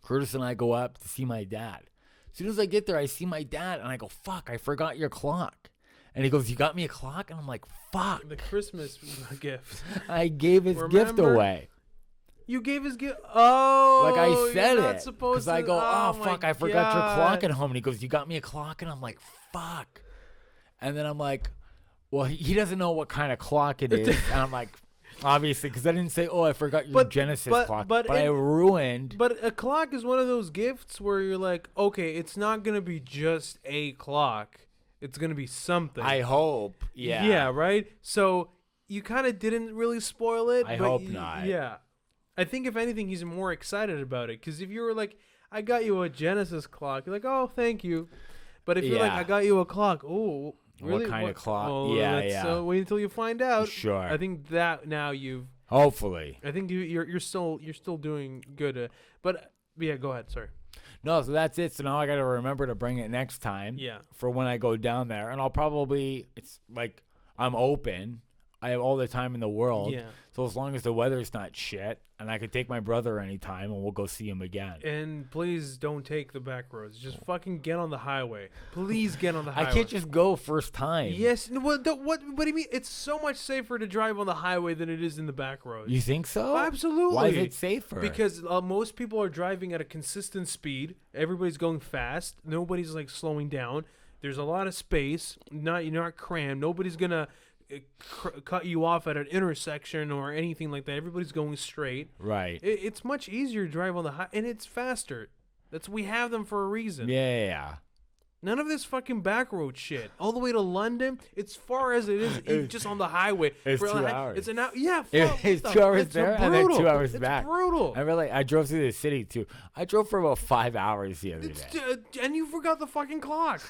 [SPEAKER 2] Curtis and I go up to see my dad. As soon as I get there, I see my dad, and I go, fuck, I forgot your clock. And he goes, you got me a clock? And I'm like, fuck.
[SPEAKER 1] The Christmas gift.
[SPEAKER 2] I gave his gift away.
[SPEAKER 1] You gave his gift? Oh.
[SPEAKER 2] Like I said it.
[SPEAKER 1] Because
[SPEAKER 2] I go, fuck, I forgot your clock at home. And he goes, you got me a clock? And I'm like, fuck. And then I'm like, well, he doesn't know what kind of clock it is. And I'm like, obviously, because I didn't say, I forgot your Genesis clock. But I ruined.
[SPEAKER 1] But a clock is one of those gifts where you're like, okay, it's not going to be just a clock. it's gonna be something.
[SPEAKER 2] I hope. Yeah.
[SPEAKER 1] Yeah, right? So you kind of didn't really spoil it.
[SPEAKER 2] I
[SPEAKER 1] but
[SPEAKER 2] hope not.
[SPEAKER 1] Yeah. I think if anything, he's more excited about it. Because if you were like, I got you a Genesis clock, you're like, oh, thank you. But if you're like, I got you a clock, oh, really?
[SPEAKER 2] What kind of clock?
[SPEAKER 1] Oh,
[SPEAKER 2] yeah.
[SPEAKER 1] Wait until you find out.
[SPEAKER 2] Sure.
[SPEAKER 1] I think that now you've.
[SPEAKER 2] Hopefully.
[SPEAKER 1] I think you're still doing good. But yeah, go ahead. Sorry.
[SPEAKER 2] No, so that's it. So now I got to remember to bring it next time.
[SPEAKER 1] Yeah.
[SPEAKER 2] For when I go down there, and I'll probably it's like I'm open. I have all the time in the world.
[SPEAKER 1] Yeah.
[SPEAKER 2] So as long as the weather's not shit, and I can take my brother anytime, and we'll go see him again.
[SPEAKER 1] And please don't take the back roads. Just fucking get on the highway. Please get on the highway.
[SPEAKER 2] I can't just go first time.
[SPEAKER 1] Yes. No, what do you mean? It's so much safer to drive on the highway than it is in the back roads.
[SPEAKER 2] You think so?
[SPEAKER 1] Absolutely.
[SPEAKER 2] Why is it safer?
[SPEAKER 1] Because most people are driving at a consistent speed. Everybody's going fast. Nobody's like slowing down. There's a lot of space. You're not crammed. Nobody's gonna cut you off at an intersection or anything like that. Everybody's going straight.
[SPEAKER 2] Right.
[SPEAKER 1] It's much easier to drive on the high, and it's faster. We have them for a reason.
[SPEAKER 2] Yeah.
[SPEAKER 1] None of this fucking back road shit. All the way to London, it's far as it is just on the highway.
[SPEAKER 2] It's
[SPEAKER 1] For
[SPEAKER 2] 2 hours.
[SPEAKER 1] It's an hour. Yeah,
[SPEAKER 2] It's 2 hours there and then 2 hours back.
[SPEAKER 1] It's brutal.
[SPEAKER 2] I drove through the city too. I drove for about 5 hours the other day.
[SPEAKER 1] And you forgot the fucking clock.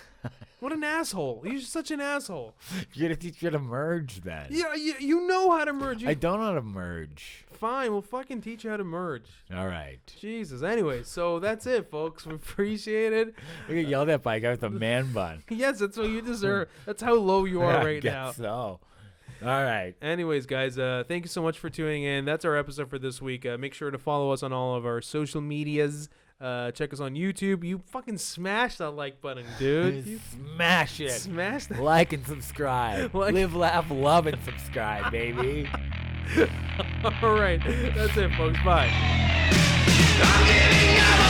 [SPEAKER 1] What an asshole. You're such an asshole.
[SPEAKER 2] You're going to teach you to merge then.
[SPEAKER 1] Yeah, you know how to merge.
[SPEAKER 2] I don't know how to merge.
[SPEAKER 1] Fine, we'll fucking teach you how to merge.
[SPEAKER 2] All right.
[SPEAKER 1] Jesus. Anyway, so that's it, folks. We appreciate it.
[SPEAKER 2] You get yelled at by a guy with a man bun.
[SPEAKER 1] Yes, that's what you deserve. That's how low you are right now.
[SPEAKER 2] So. All right.
[SPEAKER 1] Anyways, guys, thank you so much for tuning in. That's our episode for this week. Make sure to follow us on all of our social medias. Check us on YouTube. You fucking smash that like button, dude. You
[SPEAKER 2] smash it.
[SPEAKER 1] Smash that.
[SPEAKER 2] Like and subscribe. Live, laugh, love, and subscribe, baby.
[SPEAKER 1] All right. That's it, folks. Bye.
[SPEAKER 3] I'm giving up.